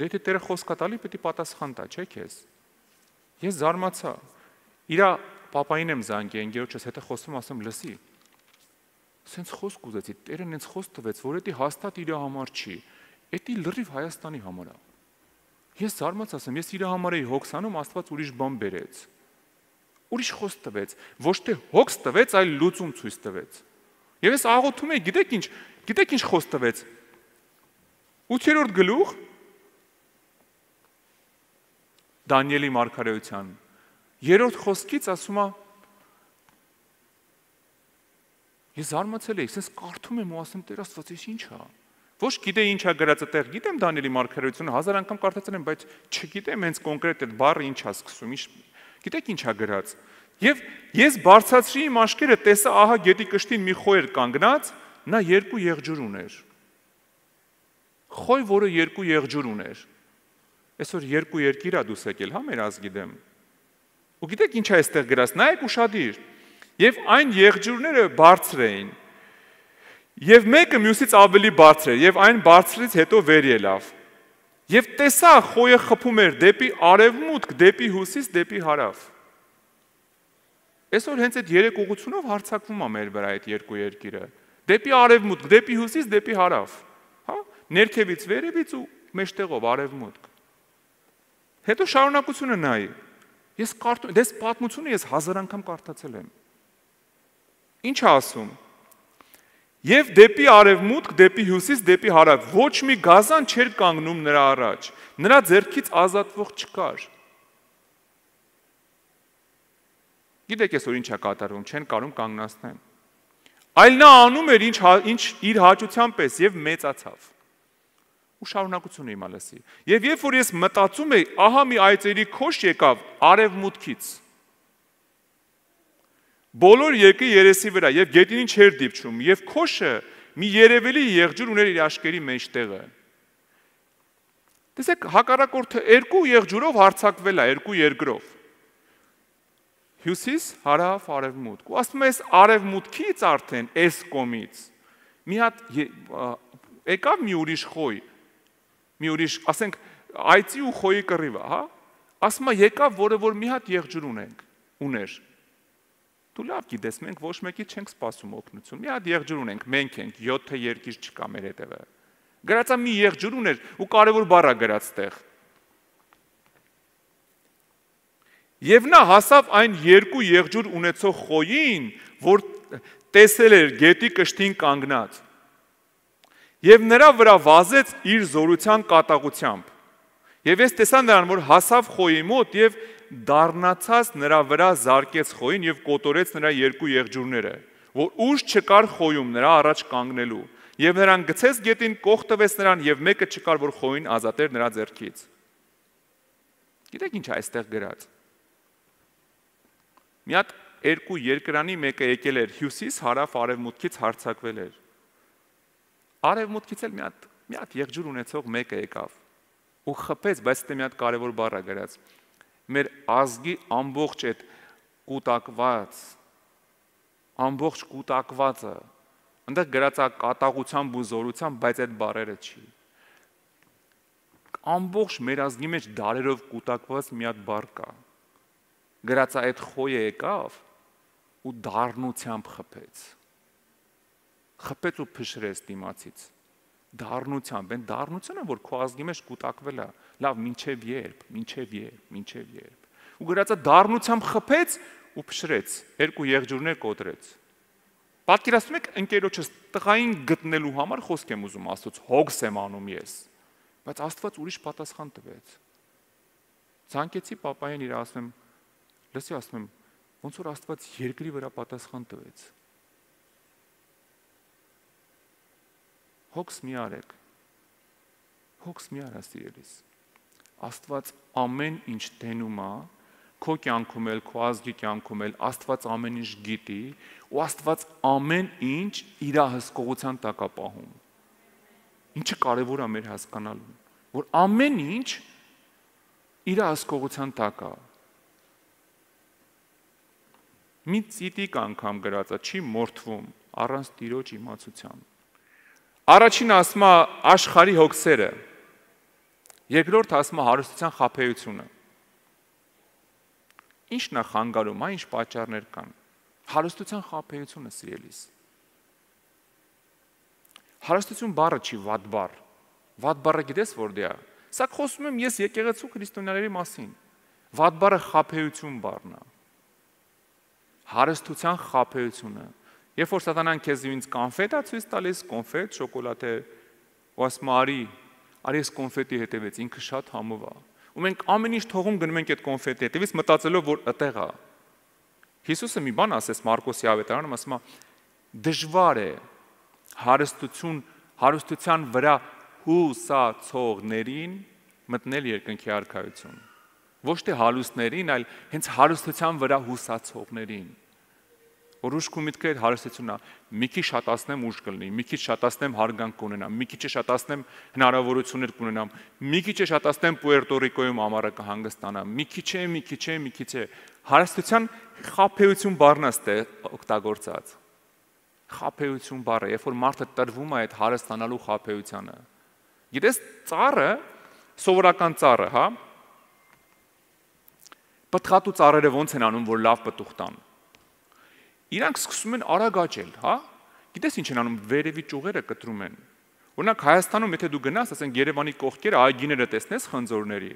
Եթե Տերը խոսք տալի, պետք է պատասխան տա, չէ՞ քեզ։ Ես զարմացա։ Իրա պապային եմ զանգի, ընկերոջս հետ խոսում, ասում լսի։ Սենց խոսք ուզեցի, Տերն ինձ խոսք տվեց, որ դա հաստատ իր համար չի, դա լրիվ Հայաստանի համար է։ Ես զարմացա, ասեմ, ես իր համար էի հոգսանում, Աստված ուրիշ բան բերեց։ Ուրիշ խոսք տվեց, ոչ թե հոգս տվեց, այլ լուծում ցույց տվեց։ Եվ ես աղոթում եի, գիտեք ինչ խոսք տվեց։ 8-րդ գլուխ Դանիելի մարգարեության 3-րդ խոսքից ասում է Ես զարմացել եի, ասես կարդում եմ ու ասում Տեր Աստված, ես ինչ է։ Ոչ գիտեի ինչ է գրած այդտեղ, գիտեմ Դանիելի մարգարեությունը 1000 անգամ կարդացել եմ, բայց չգիտեմ հենց կոնկրետ այդ բառը ինչ է սկսում, գիտեք ինչ է գրած։ Եվ ես բարձրացրի իմ աշկերը, տեսա ահա գետի կշտին մի խոյ էր կանգնած, նա 2 եղջյուր ուներ։ Խոյ, որը 2 եղջյուր ուներ։ Այսօր 2 երկիր է դուս եկել, հա մեր ազգի դեմ։ Ու գիտեք ինչ է այստեղ գրած, նայեք ուշադիր։ Եվ այն եղջյուրները բարձր էին։ Եվ մեկը մյուսից ավելի բարձր էր, եւ այն բարձրից հետո վեր ելավ։ Եվ տեսա խոյը խփում էր դեպի արևմուտք, դեպի հյուսիս, դեպի հարավ։ Այսօր հենց այդ 3 ուղղությունով հարձակվում է մեր վրա այդ 2 երկիրը։ Դեպի արևմուտք, դեպի հյուսիս, դեպի հարավ։ Հա, ներքևից վերևից ու մեջտեղով արևմուտք։ Հետո շարունակությունը նայի։ Ես կարդում, դες պատմությունը ես 1000 անգամ կարդացել եմ։ Ինչ է ասում։ Եվ դեպի արևմուտք, դեպի հյուսիս, դեպի հարավ ոչ մի գազան չէր կանգնում նրա առաջ։ Նրա ձեռքից ազատվող չկար։ Գիտեք այսօր ինչ է կատարվում, չեն կարող կանգնացնել։ Այլ նա անում էր ինչ իր հաճության պես եւ մեծացավ։ Ու շարունակությունը իմա լսի։ Եվ երբ որ ես մտածում եի, ահա մի այծերի քոշ եկավ արևմուտքից։ Բոլոր երկրի երեսի վրա եւ գետինին չէր դիպչում եւ քոշը մի երևելի եղջյուր ուներ իր աշկերի մեջտեղը։ Տեսեք, հակառակորդը 2 եղջյուրով հարձակվել է 2 երկրով։ Հյուսիս, հարավ, արևմուտք։ Ու ասում ես արևմուտքից արդեն այս կողմից մի հատ եկավ մի ուրիշ խոյ, մի ուրիշ, ասենք, այծի ու խոյի կռիվը, հա։ Ասում է եկավ, որը որ մի հատ եղջյուր ուներ։ Դու լավ գիտես, մենք ոչ մեկից չենք սպասում օգնություն։ Մի հատ եղջյուր ունենք, մենք ենք, 7 երկիր չկա մեր հետևը։ Գրածա մի եղջյուր ուներ ու կարևոր բառ է գրած տեղ։ Եվ նա հասավ այն 2 եղջյուր ունեցող խոյին, որ տեսել էր գետի կշտին կանգնած։ Եվ նրա վրա վազեց իր զորության կատաղությամբ։ Եվ ես տեսա նրան, որ հասավ խոյի մոտ եւ դառնացած նրա վրա զարկեց խոյին եւ կոտորեց նրա 2 եղջյուրները, որ ուժ չկար խոյում նրա առաջ կանգնելու։ Եվ նրան գցեց գետին, կող տվեց նրան եւ մեկը չկար, որ խոյին ազատեր նրա ձեռքից։ Գիտեք ինչ է այստեղ գրած։ Մի հատ 2 երկրանի մեկը եկել էր հյուսիս, հարավ, արևմուտքից հարձակվել էր։ Արևմուտքից էլ մի հատ եղջյուր ունեցող մեկը եկավ ու խփեց, բայց դա մի հատ կարևոր բառ է գրած։ Մեր ազգի ամբողջ այդ կուտակվածը, այնտեղ գրած է կատաղությամբ ու զորությամբ, բայց այդ բառերը չի։ Ամբողջ մեր ազգի մեջ դարերով կուտակված մի հատ բառ կա։ Գրած է այդ խոյը եկավ ու դառնությամբ խփեց։ Խփեց ու փշրեց դիմացից։ Դառնությամբ, այն դառնությունը, որ քո ազգի մեջ կուտակվել է, լավ, մինչև երբ։ Ու գրածը դառնությամբ խփեց ու փշրեց, 2 եղջյուրներ կոտրեց։ Պատկերացնում եք ընկերոջս տղային գտնելու համար խոսք եմ ուզում Աստծոց, հոգս եմ անում ես։ Բայց Աստված ուրիշ պատասխան տվեց։ Ցանկեցի papayen իր ասեմ, լսի ասում եմ, ոնց որ Աստված երկրի վրա պատասխան տվեց։ Հոգս մի արեք։ Հոգս մի արա սիրելիս։ Աստված ամեն ինչ տենում է, քո կյանքում էլ, քո ազգի կյանքում էլ, Աստված ամեն ինչ գիտի, ու Աստված ամեն ինչ իր հսկողության տակ է պահում։ Ինչը կարևոր է մեր հասկանալուն, որ ամեն ինչ իր հսկողության տակ է։ Մի ծիտիկ անգամ գրած է, չի մորթվում առանց Տիրոջ իմացության։ Առաջին ասում է աշխարհի հոգսերը, երկրորդ ասում է հարստության խաբեությունը։ Ինչն է խանգարում, ինչ պատճառներ կան։ Հարստության խաբեությունը սիրելիս։ Հարստություն բառը չի վատ բառ։ Վատ բառը գիտես որտե՞ղ է։ Սա խոսում եմ ես եկեղեցու քրիստոնյաների մասին։ Վատ բառը խաբեություն բառն է։ Հարստության խաբեությունը։ Երբ որ սատանան քեզ ինձ կոնֆետ է ցույց տալիս, կոնֆետ, շոկոլադե, ու ասում արի ես կոնֆետի հետևից, ինքը շատ համով է։ Ու մենք ամեն ինչ թողում գնում ենք այդ կոնֆետի հետևից, մտածելով որ այդտեղ է։ Հիսուսը մի բան ասեց Մարկոսի ավետարանում, ասում է դժվար է հարստության վրա հուսացողներին մտնել երկնքի արքայություն։ Ոչ թե հալուսներին, այլ հենց հարստության վրա հուսացողներին։ Որ ուշք ու միտքը այդ հարստությունն է, մի քիչ շատացնեմ ուժ կլինի, մի քիչ շատացնեմ հարգանք կունենամ, մի քիչ շատացնեմ հնարավորություններ կունենամ, մի քիչ շատացնեմ Պուերտո Ռիկոյում ամառը կհանգստանամ, մի քիչ է։ Հարստության խաբեություն բառն է օգտագործած։ Խաբեություն բառը, երբ որ մարդը տրվում է այդ հարստանալու խաբեությանը։ Գիտես, ծառը, սովորական ծառը, հա, պտղատու ծառերը ոնց են անում, որ լավ պտուղ տան։ Իրանք սկսում են արագ աճել, հա։ Գիտես ինչ են անում, վերևի ճյուղերը կտրում են։ Օրինակ Հայաստանում, եթե դու գնաս, ասենք Երևանի կողքերը այգիները տեսնես խնձորների,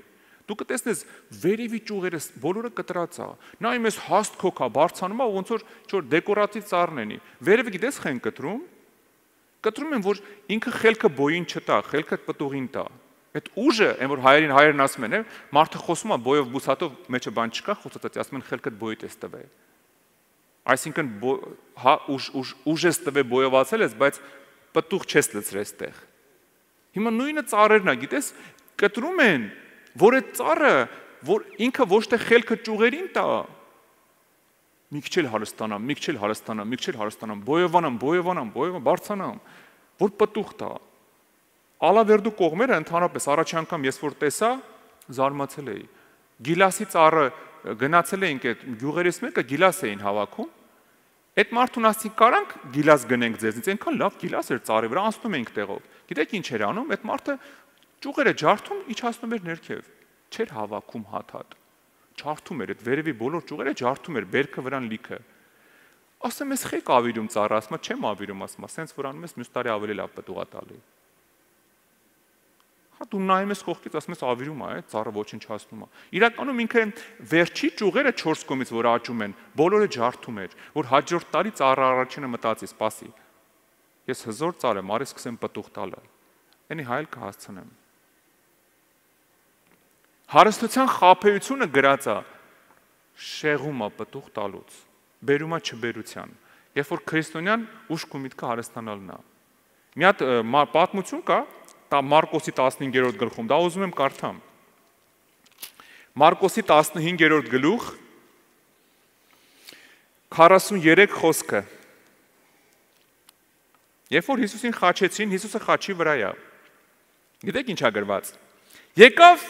դու կտեսնես վերևի ճյուղերը բոլորը կտրած է։ Նայում ես հաստ քոքա բարձանում է, ոնց որ դեկորատիվ ծառն են։ Վերևը գիտես խեն կտրում։ Կտրում են, որ ինքը խելքը բոյին չտա, խելքը պտուղին տա։ Այդ ուժը, այն որ հայերին ասում են, մարդը խոսում է բոյով բուսատով, մեջը բան չկա, խոսած ասում են խելքդ բոյիդ ես տվել։ Այսինքն հա ուժ ես տվել բոյովացել ես, բայց պտուղ չես լցրել այդտեղ։ Հիմա նույնը ծառերն է, գիտես, կտրում են, որ այդ ծառը, որ ինքը ոչ թե խելքը ճյուղերին տա, մի քիչ էլ հարստանամ, բոյովանամ, բարձանամ, որ պտուղ տա։ Ալավերդու կողմերը ընդհանրապես առաջ անգամ ես որ տեսա, զարմացել էի։ Գիլասի ծառը գնացել էինք այդ գյուղերից մեկը գիլաս էին հավաքում։ Այդ մարդուն ասի կարանք գիլաս գնենք ձեզնից, այնքան լավ գիլաս էր ծառի վրա, անցնում էինք տեղով։ Գիտեք ինչ էր անում, այդ մարդը ճյուղերը ջարդում, իջացնում էր ներքև, չէր հավաքում հատ։ Ջարդում էր այդ վերևի բոլոր ճյուղերը ջարդում էր բերքը վրան լիքը։ Ասեմ ես խեք ավիրում ծառը, ասում եմ չեմ ավիրում, ասում եմ, սենց որ անում ես մյուս տարի ավելի լավ պտուղ տալի։ Դու նայում ես կողքից, ասում ես ավիրում է, ծառը ոչնչացնում է։ Իրականում ինքը վերջի ճյուղերը 4 կողմից որ աճում են, բոլորը ջարդում էր, որ հաջորդ տարի ծառը առաջինը մտածի, սպասի։ Ես հզոր ծառ եմ, արի սկսեմ պտուղ տալը։ Էնի հայել կհասցնեմ։ Հարստության խաբեությունը գրած է շեղում է պտուղ տալուց, բերում է չբերության։ Երբ որ քրիստոնյան ուշք ու միտքը հարստանալն է։ Մի հատ պատմություն կա Մարկոսի 15-րդ գլխում, դա ուզում եմ կարդամ։ Մարկոսի 15-րդ գլուխ 43 խոսքը։ Երբ որ Հիսուսին խաչեցին, Հիսուսը խաչի վրա է։ Գիտեք ինչ ա գրված։ Եկավ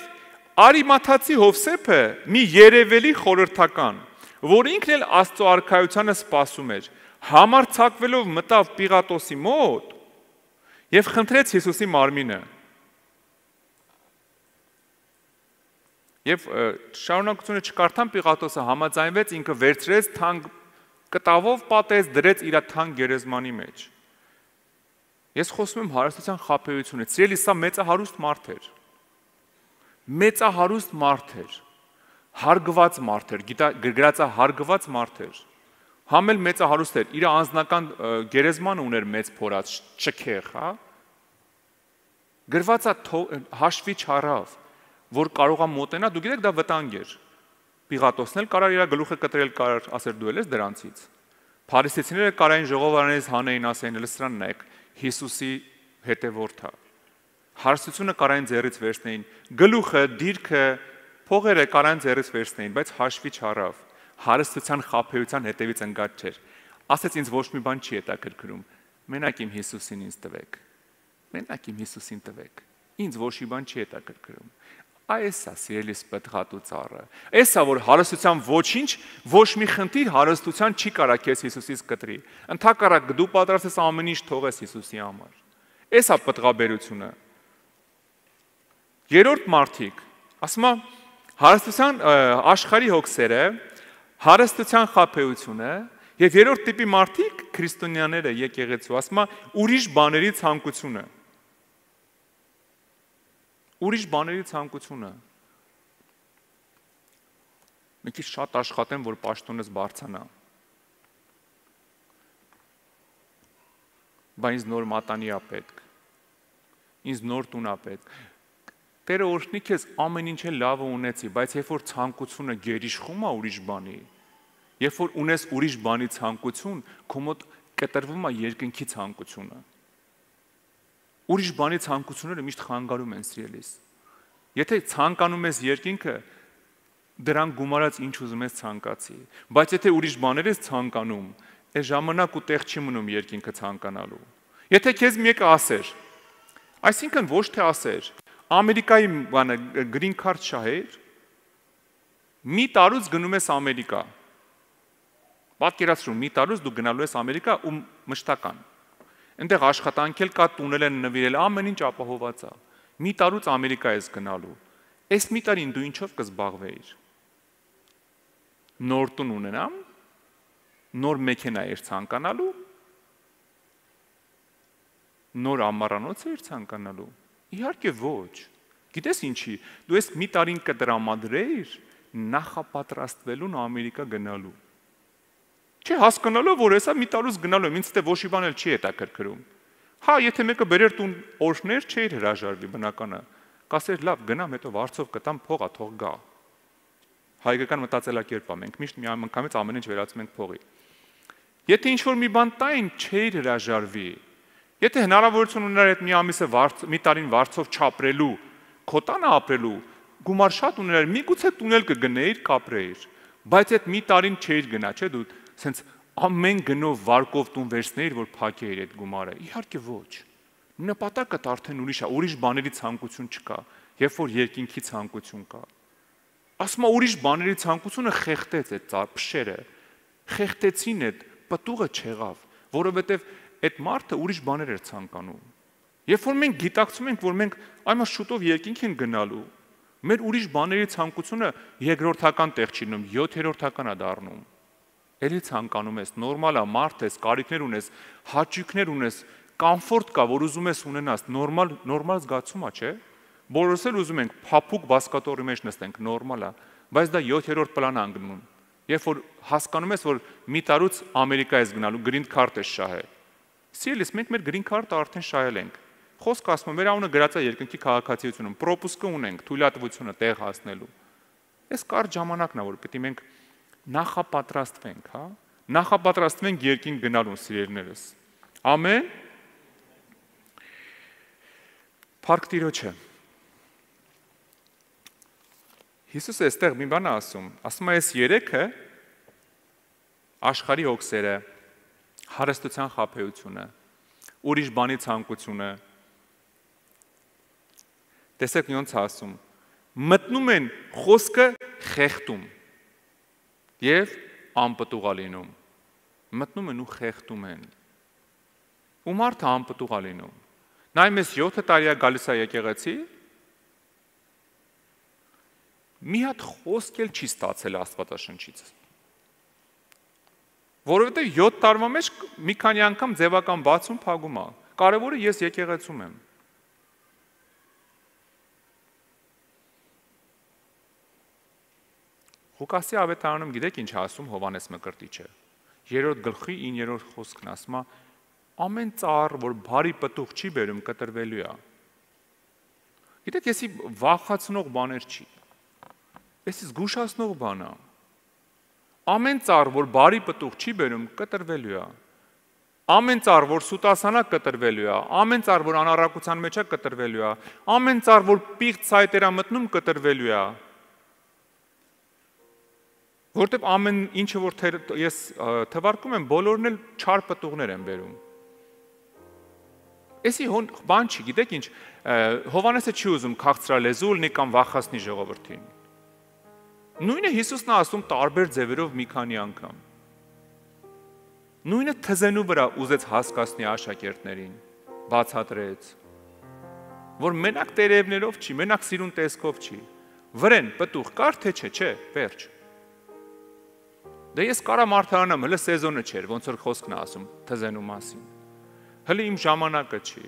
Արիմաթացի Հովսեփը մի երևելի խորհրդական, որ ինքն էլ Աստծո արքայությանը սպասում էր, համարձակվելով մտավ Պիղատոսի մոտ և խնդրեց Հիսուսի մարմինը։ Եվ շարունակությունը չկարդամ, Պիղատոսը համաձայնվեց, ինքը վերցրեց, թանկ կտավով պատեց, դրեց իր թանկ գերեզմանի մեջ։ Ես խոսում եմ հարստության խաբեությունից, սիրելի, սա մեծահարուստ մարդ էր։ Մեծահարուստ մարդ էր, հարգված մարդ էր, գրած է հարգված մարդ էր։ Համ էլ մեծահարուստ էր, իր անձնական գերեզմանը ուներ մեծ փորած ճքեղ, հա։ Գրված է հաշվի չառավ, որ կարող է մոտենա, դու գիտեք դա վտանգ էր։ Պիղատոսն էլ կարար իր գլուխը կտրել, կարար ասել դու ես դրանցից։ Փարիսեցիները կարային ժողովարանից հանեին, ասեին լսրան նայեք, Հիսուսի հետևորդ է։ Հարստությունը կարային ձեռից վերցնեին, գլուխը, դիրքը, փողերը կարային ձեռից վերցնեին, բայց հաշվի չառավ։ Հարստության խաբեության հետևից ընկած չէր։ Ասեց ինձ ոչ մի բան չի հետաքրքրում։ Մենակ իմ Հիսուսին ինձ տվեք։ Մենակ իմ Հիսուսին տվեք։ Ինձ ոչ մի բան չի հետաքրքրում։ Այս է սիրելիս պտղատու ծառը։ Էսա որ հարստության ոչինչ, ոչ մի խնդիր հարստության չի կարա քեզ Հիսուսից կտրի։ Ընդհակառակ դու պատրաստ ես ամեն ինչ թողես Հիսուսի համար։ Էսա պտղաբերությունը։ Երրորդ մարդիկ, ասում է հարստության աշխարհի հոգսերը, հարստության խաբեությունը եւ երրորդ տիպի մարդիկ քրիստոնյաները եկեղեցու, ասում է ուրիշ բաների ցանկությունը։ Ուրիշ բաների ցանկությունը։ Մի քիչ շատ աշխատեմ, որ պաշտոնս բարձրանա։ Բայց ինձ նոր մատանի է պետք։ Ինձ նոր տուն է պետք։ Տերը օրհնի քեզ ամեն ինչ է լավը ունեցի, բայց երբ որ ցանկությունը գերիշխում է ուրիշ բանի, երբ որ ունես ուրիշ բանի ցանկություն, քո մոտ կտրվում է երկնքի ցանկությունը։ Ուրիշ բանի ցանկությունները միշտ խանգարում են սիրելիս։ Եթե ցանկանում ես երկինքը, դրան գումարած ինչ ուզում ես ցանկացի, բայց եթե ուրիշ բաներ ես ցանկանում, այս ժամանակ ու տեղ չի մնում երկինքը ցանկանալու։ Եթե քեզ մեկը ասեր, այսինքն ոչ թե ասեր, Ամերիկայի բանը green card շահեր, մի տարուց գնում ես Ամերիկա։ Պատկերացրու, մի տարուց դու գնալու ես Ամերիկա ու մշտական։ Այնտեղ աշխատանք էլ կա, տունել են նվիրել, ամեն ինչ ապահոված է։ Մի տարուց Ամերիկա ես գնալու։ Այս մի տարին դու ինչով կզբաղվեիր։ Նոր տուն ունենամ, նոր մեքենա ես ցանկանալու, նոր ամառանոց ես ցանկանալու։ Իհարկե ոչ։ Գիտես ինչի, դու ես մի տարին կտրամադրեիր նախապատրաստվելուն Ամերիկա գնալու։ Չէ, հասկանալով որ հեսա մի տարուց գնալու եմ, ինձ թե ոչ մի բան էլ չի հետաքրքրում։ Հա, եթե մեկը բերեր տուն օրհներ, չէր հրաժարվի բնականը։ Կասեր լավ, գնամ, հետո վարձով կտամ, փողա թող գա։ Հայկական մտածելակերպ է, մենք միշտ մի անգամից ամեն ինչ վերածում ենք փողի։ Եթե ինչ որ մի բան տային, չէր հրաժարվի։ Եթե հնարավորություն ուներ այդ մի ամիսը մի տարին վարձով չապրելու, քո տանը ապրելու, գումար շատ ուներ, միգուցե տունել կգնեիր, կապրեիր, բայց այդ մի տարին չէիր գնա, չէ՞ դու սենց ամեն գնով վարկով տուն վերցնեիր, որ փակեիր այդ գումարը։ Իհարկե ոչ։ Նպատակդ արդեն ուրիշ է, ուրիշ բաների ցանկություն չկա, երբ որ երկինքի ցանկություն կա։ Ասում է ուրիշ բաների ցանկությունը խեղտեց այդ փշերը, խեղտեցին այդ պտուղը չեղավ, որովհետև այդ մարդը ուրիշ բաներ էր ցանկանում։ Երբ որ մենք գիտակցում ենք, որ մենք այմա շուտով երկինք են գնալու, մեր ուրիշ բաների ցանկությունը երկրորդական տեղ չի լինում, 7-րդական է դառնում։ Էլի ցանկանում ես, նորմալ է, մարդ ես, կարիքներ ունես, հաճույքներ ունես, կոմֆորտ կա, որ ուզում ես ունենաս, նորմալ զգացում է, չէ՞։ Բոլորս էլ ուզում ենք փափուկ բասկատորի մեջ նստենք, նորմալ է, բայց դա 7-րդ պլան է անգնում։ Երբ որ հասկանում ես, որ մի տարուց Ամերիկա ես գնալու, green card ես շահել։ Սիրելիս, մենք մեր green card-ը արդեն շահել ենք։ Խոսքը ասում է, մեր անունը գրած է երկնքի քաղաքացիությունում, պրոպուսկը ունենք, թույլատվությունը տեղ հասնելու։ Այս կարճ ժամանակն է, որ պետք է մենք նախապատրաստվենք, հա։ Նախապատրաստվենք երկինք գնալուն, սիրելիներս։ Ամեն։ Փառք Տիրոջը։ Հիսուսը այստեղ մի բան է ասում է այս երեքը աշխարհի հոգսերը, հարստության խաբեությունը, ուրիշ բանի ցանկությունը։ Տեսեք ոնց ասում, մտնում են խոսքը խեղդում եւ անպտուղ լինում։ Մտնում են ու խեղդում են։ Ու մարդը անպտուղ լինում։ Նայում ես 7 տարի է գալիս է եկեղեցի, մի հատ խոսք էլ չի ստացել Աստվածաշնչից։ Որովհետև 7 տարվա մեջ մի քանի անգամ ձևական բացում փակում է։ Կարևորը ես եկեղեցում եմ։ Ղուկասի ավետարանում գիտեք ինչ ասում Հովանես Մկրտիչը։ 3-րդ գլխի 9-րդ խոսքն ասում է. ամեն ծառ, որ բարի պտուղ չի բերում, կտրվելու է։ Գիտեք, եսի վախացնող բաներ չի։ Եսի զգուշացնող բան է։ Ամեն ծառ, որ բարի պտուղ չի բերում, կտրվելու է։ Ամեն ծառ, որ սուտասանա, կտրվելու է։ Ամեն ծառ, որ անառակության մեջ է, կտրվելու է։ Ամեն ծառ, որ պիղծ ցայտեր է մտնում, կտրվելու է։ Որտեւ ամեն ինչը որ ես թվարկում եմ, բոլորն էլ չար պտուղներ են բերում։ Էսի բան չի, գիտեք ինչ, Հովանեսը չի ուզում քաղցրալեզու լինի կամ վախացնի ժողովրդին։ Նույնը Հիսուսն է ասում տարբեր ձևերով մի քանի անգամ։ Նույնը թզենու վրա ուզեց հասկացնի աշակերտներին, բացատրեց, որ մենակ տերևներով չի, մենակ սիրուն տեսքով չի։ Վրեն պտուղ կար թե չէ, վերջ։ Դե ես կարա մարդարանամ, հələ սեզոնը չէր, ոնց որ խոսքն է ասում թզենու մասին։ Հələ իմ ժամանակը չի։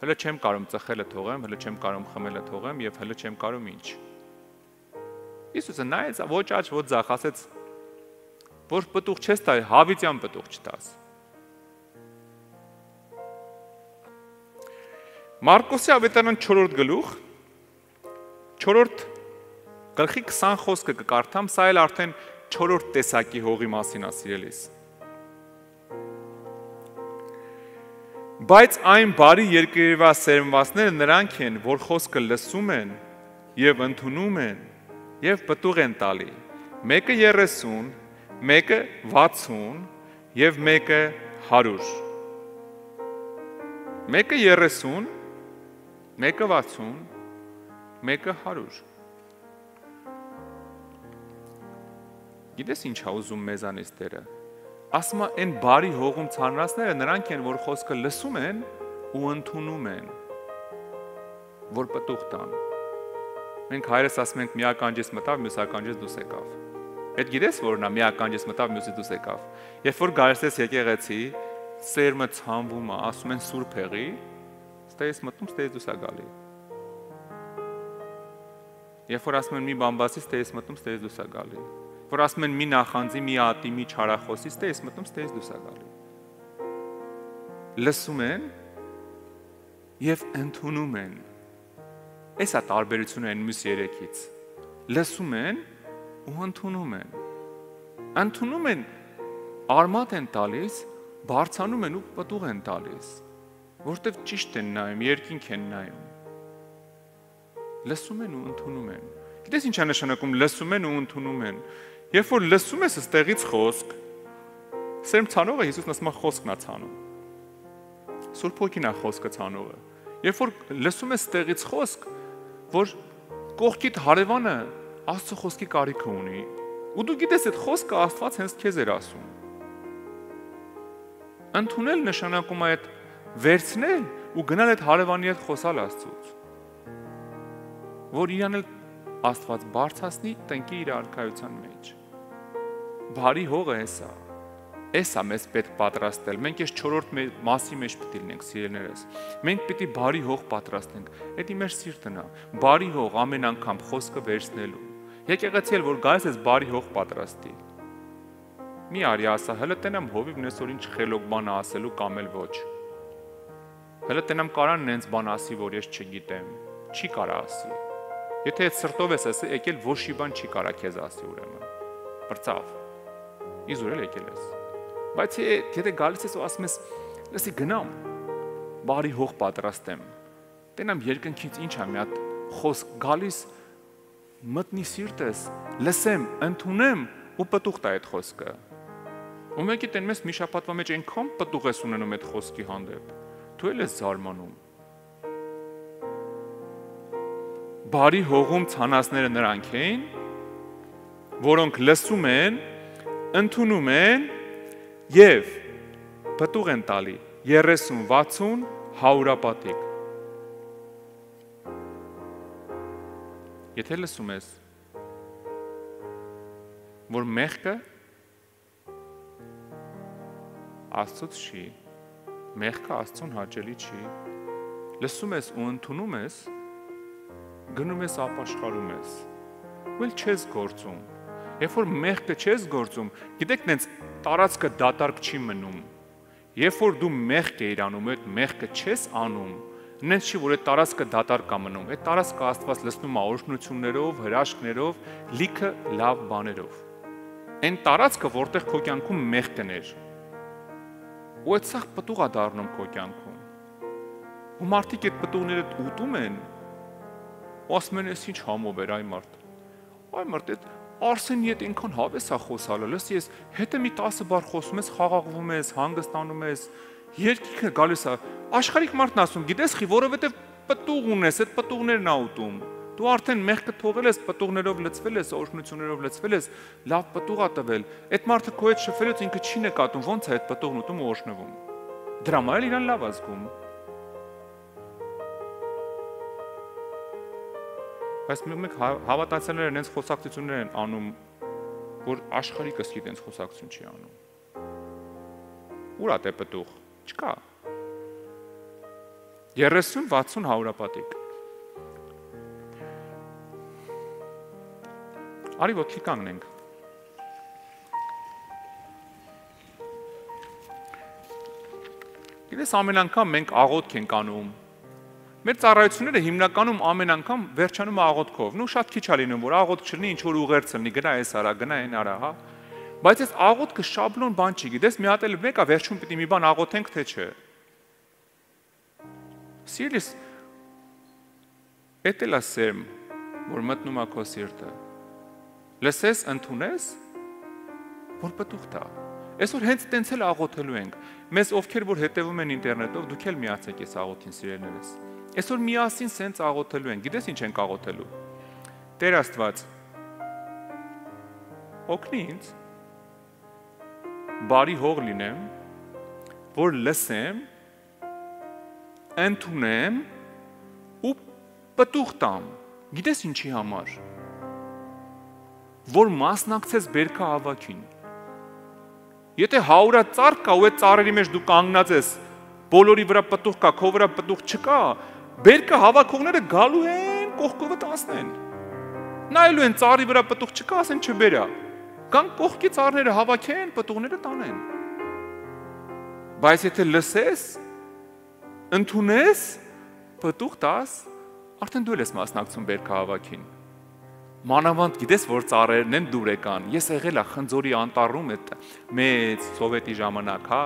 Հələ չեմ կարող ծխելը թողեմ, հələ չեմ կարող խմելը թողեմ եւ հələ չեմ կարող ինչ։ Հիսուսը նայեց, ոչ աճ, ոչ ձախ, ասեց, որ պտուղ չես տա, հավիտյան պտուղ չտաս։ Մարկոսի ավետարան 4-րդ գլուխ, 4-րդ գլխի 20 խոսքը կկարդամ, սա էլ արդեն 4-րդ տեսակի հողի մասին է, սիրելիս։ Բայց այն բարի երկրի սերմվածները նրանք են, որ խոսքը լսում են եւ ընդունում են եւ պտուղ են տալի։ Մեկը 30, մեկը 60 եւ մեկը 100։ Մեկը 30, մեկը 60, մեկը 100։ Գիտես ինչ է ուզում մեզանից Տերը։ Ասում է այն բարի հողում ցանրածները նրանք են, որ խոսքը լսում են ու ընդունում են, որ պտուղ տան։ Մենք հայրս ասում ենք մի ականջից մտավ, մյուս ականջից դուրս եկավ։ Այդ գիտես որն է մի ականջից մտավ, մյուսից դուրս եկավ։ Երբ որ գալիս ես եկեղեցի, սերմը ցանվում է, ասում են սուրբ եղի, ստեյս մտնում, ստեյս դուրս է գալի։ Երբ որ ասում են մի բամբասի, ստեյս մտնում, ստեյս դուրս է գալի։ Որ ասում են մի նախանձի, մի ատի, մի չարախոսի, ստեյս մտնում, ստեյս դուրս է գալի։ Լսում են եւ ընդունում են։ Էսա տարբերությունը այն մյուս երեքից։ Լսում են ու ընդունում են։ Ընդունում են, արմատ են տալիս, բարձանում են ու պտուղ են տալիս, որտեվ ճիշտ են նայում, երկինք են նայում։ Լսում են ու ընդունում են։ Գիտես ինչ է նշանակում լսում են ու ընդունում են։ Երբ որ լսում ես ստեղից խոսք, սերմ ցանողը Հիսուսն ասում է խոսքն է ցանում։ Սուրբ Հոգին է խոսքը ցանողը։ Երբ որ լսում ես ստեղից խոսք, որ կողքիդ հարևանը Աստծո խոսքի կարիքը ունի, ու դու գիտես այդ խոսքը Աստված հենց քեզ էր ասում։ Ընդունել նշանակում է այդ վերցնել ու գնալ այդ հարևանի հետ խոսալ Աստծուց, որ իրան էլ Աստված բարձրացնի, տնկի իր արքայության մեջ։ Բարի հողը էսա։ Էսա մեզ պետք պատրաստել։ Մենք այս 4-րդ մասի մեջ պետք է լինենք, սիրելիներս։ Մենք պետք է բարի հող պատրաստենք։ Դա մեր սիրտն է։ Բարի հող ամեն անգամ խոսքը վերցնելու։ Եկեղեցի էլ որ գալիս ես բարի հող պատրաստի։ Մի արի ասա, հələ տենամ հովիվ նեսօր ինչ խելոք բան ասելու կամ էլ ոչ։ Հələ տենամ կարան նենց բան ասի, որ ես չգիտեմ։ Չի կարա ասի։ Եթե այդ սրտով ես եկել, ոչ մի բան չի կարա քեզ ասի ուրեմն։ Բրծավ։ Իզուր էլ եկել ես։ Բայց եթե գալիս ես ու ասում ես, լսի գնամ, բարի հող պատրաստեմ։ Տենամ երկնքից ինչ է մի հատ խոսք գալիս, մտնի սիրտես, լսեմ, ընդունեմ ու պտուղ տա այդ խոսքը։ Ու մեկի տեն մեզ մի շաբաթվա մեջ այնքան պտուղ ես ունենում այդ խոսքի հանդեպ։ Դու էլ ես զարմանում։ Բարի հողում ցանածները նրանք էին, որոնք լսում են, ընդունում են եւ պտուղ են տալի 30, 60, 100-ապատիկ։ Եթե լսում ես, որ մեղքը Աստծուց չի, մեղքը Աստծուն հաճելի չի, լսում ես ու ընդունում ես, գնում ես ապաշխարում ես, ու էլ չես գործում, Երբ որ մեղքը չես գործում, գիտեք, նենց տարածքը դատարկ չի մնում։ Երբ որ դու մեղք ես անում, այդ մեղքը չես անում, նենց չի, որ այդ տարածքը դատարկ կա մնում։ Այդ տարածքը Աստված լցնում է օրհնություններով, հրաշքներով, լիքը լավ բաներով։ Այն տարածքը, որտեղ քո կյանքում մեղք կներ, ու այդ սաղ պտուղ է դառնում քո կյանքում։ Ու մարդիկ այդ պտուղները ուտում են, ու ասում են, «Էս ինչ համով էր այ մարդ»։ Այ մարդ, այդ Արսենի հետ ինքան հավես է խոսալը, լսի, ես հետը մի 10 բառ խոսում ես, խաղաղվում ես, հանգստանում ես, երկիքը գալիս է։ Աշխարհիկ մարդն ասում, գիտես խի, որովհետև պտուղ ունես, այդ պտուղներն ա ուտում։ Դու արդեն մեղքը թողել ես, պտուղներով լցվել ես, օրհնություններով լցվել ես, լավ պտուղ ա տվել։ Այդ մարդը քո հետ շփվելուց ինքը չի նկատում, ոնց է այդ պտուղն ուտում ու օրհնվում։ Դրա համար էլ իրան լավ ազգում։ Բայց մեկ հավատացյալները նենց խոսակցություններ են անում, որ աշխարհիկը սկի տենց խոսակցություն չի անում։ Ուր է դե պտուղ։ Չկա։ 30-60 հարուրապատիկ։ Արի ոտքի կանգնենք։ Գիտես, ամեն անգամ մենք աղոթք ենք անում։ Մեր ծառայությունները հիմնականում ամեն անգամ վերջանում աղոթքով։ Նու շատ քիչ է լինում, որ աղոթք չլինի, ինչ որ ուղերձ լինի, գնա այս արա, գնա այն արա, հա։ Բայց այս աղոթքը շաբլոն բան չի, գիտես, մի հատ էլ մեկա վերջում պիտի մի բան աղոթենք, թե չէ։ Սիրելիս, էդ էլ է սերմ, որ մտնում է քո սիրտը։ Լսես, ընդունես, որ պտուղ տա։ Այսօր հենց տենց էլ աղոթելու ենք։ Մեզ ովքեր որ հետևում են ինտերնետով, դուք էլ միացեք այս աղոթին, սիրելիներս։ Այսօր միասին սենց աղոթելու ենք։ Գիտես ինչ ենք աղոթելու։ Տեր Աստված, օգնի ինձ, բարի հող լինեմ, որ լսեմ, ընդունեմ ու պտուղ տամ։ Գիտես ինչի համար։ Որ մասնակցես բերքա հավաքին։ Եթե 100 ծառ կա ու այդ ծառերի մեջ դու կանգնած ես, բոլորի վրա պտուղ կա, քո վրա պտուղ չկա, բերքա հավաքողները գալու են կողքովը տանցնեն։ Նայելու են ծառի վրա պտուղ չկա, ասեն չբերա։ Կան կողքի ծառները հավաքեն, պտուղները տանեն։ Բայց եթե լսես, ընդունես, պտուղ տաս, արդեն դու ես մասնակցում բերքա հավաքին։ Մանավանդ գիտես, որ ծառերն են դուր եկան։ Ես եղել եմ Խնձորի անտառում այդ մեծ սովետի ժամանակ, հա,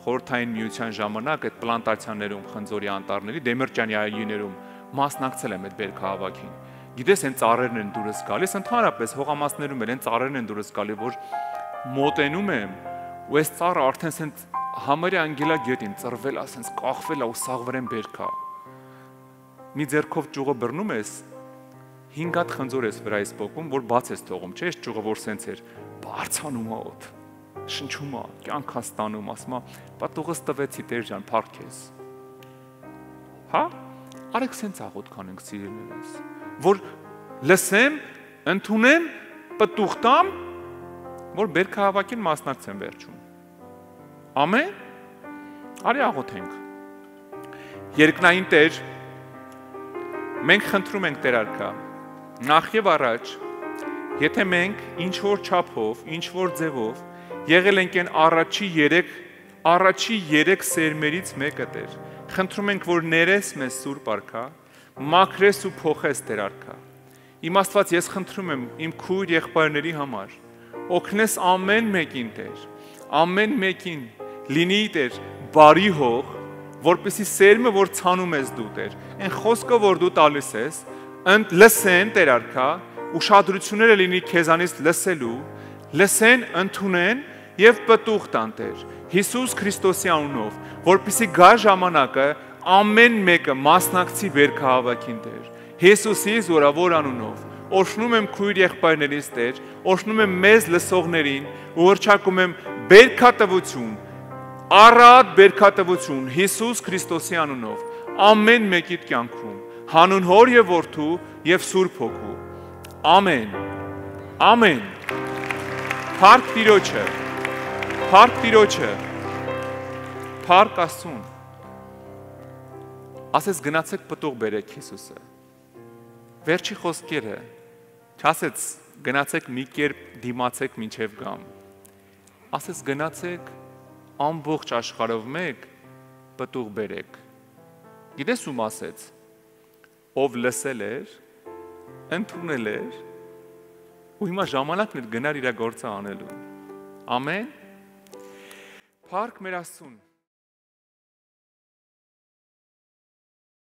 խորհրդային միության ժամանակ այդ պլանտացիաներում Խնձորի անտառների Դեմիրճյանի այգիներում մասնակցել եմ այդ բերքահավաքին։ Գիտես, այն ծառերն են դուրս գալիս, ընդհանրապես հողամասներում էլ այն ծառերն են դուրս գալի, որ մոտենում եմ, ու այս ծառը արդեն սենց համարյա անգելագետին ծռվել է, սենց կախվել է ու սաղվրեն բերքա։ Մի ձեռքով ճյուղը բռնում ես, 5 հատ խնձոր ես վրայից պոկում, որ բաց ես թողում, չէ՞, այս ճյուղը որ սենց էր, բարձանում է օդ, շնչում է, կյանք հաստանում, ասում է, պտուղս տվեցի Տեր ջան, փառք քեզ։ Հա? Արեք սենց աղոթք անենք, սիրելիներս, որ լսեմ, ընդունեմ, պտուղ տամ, որ բերքահավաքին մասնակցեմ վերջում։ Ամեն։ Արի աղոթենք։ Երկնային Տեր, մենք խնդրում ենք Տեր արքա, նախ եւ առաջ, եթե մենք ինչ որ չափով, ինչ որ ձևով եղել ենք այն առաջի 3 սերմերից մեկը Տեր, խնդրում ենք, որ ներես մեզ Սուրբ արքա, մաքրես ու փոխես Տեր արքա։ Իմ Աստված, ես խնդրում եմ իմ քույր եղբայրների համար, օգնես ամեն մեկին Տեր, ամեն մեկին լինի Տեր բարի հող, որպեսզի սերմը, որ ցանում ես դու Տեր, այն խոսքը, որ դու տալիս ես, լսեն Տեր արքա, ուշադրությունները լինի քեզանից լսելու, լսեն, ընդունեն եւ պտուղ տան Տեր, Հիսուս Քրիստոսի անունով, որպեսզի գա ժամանակը ամեն մեկը մասնակցի բերքահավաքին Տեր, Հիսուսի զորավոր անունով, օրհնում եմ քույր եղբայրներից Տեր, օրհնում եմ մեզ լսողներին ու հռչակում եմ բերքատվություն, առատ բերքատվություն Հիսուս Քրիստոսի անունով, ամեն մեկիդ կյանքում, հանուն Հոր եւ Որդու եւ Սուրբ Հոգու։ Ամեն։ Ամեն։ Փառք Տիրոջը։ Փառք Տիրոջը։ Փառք Աստծուն։ Ասես գնացեք պտուղ բերեք Հիսուսը։ Վերջի խոսքերը չասեց գնացեք մի կերպ դիմացեք մինչև գամ։ Ասես գնացեք ամբողջ աշխարհով մեկ պտուղ բերեք։ Գիտես ում ասեց, ով լսել էր, ընդունել էր, ու հիմա ժամանակն էր գնար իր գործը անելու։ Ամեն։ Փառք մեր Աստծուն։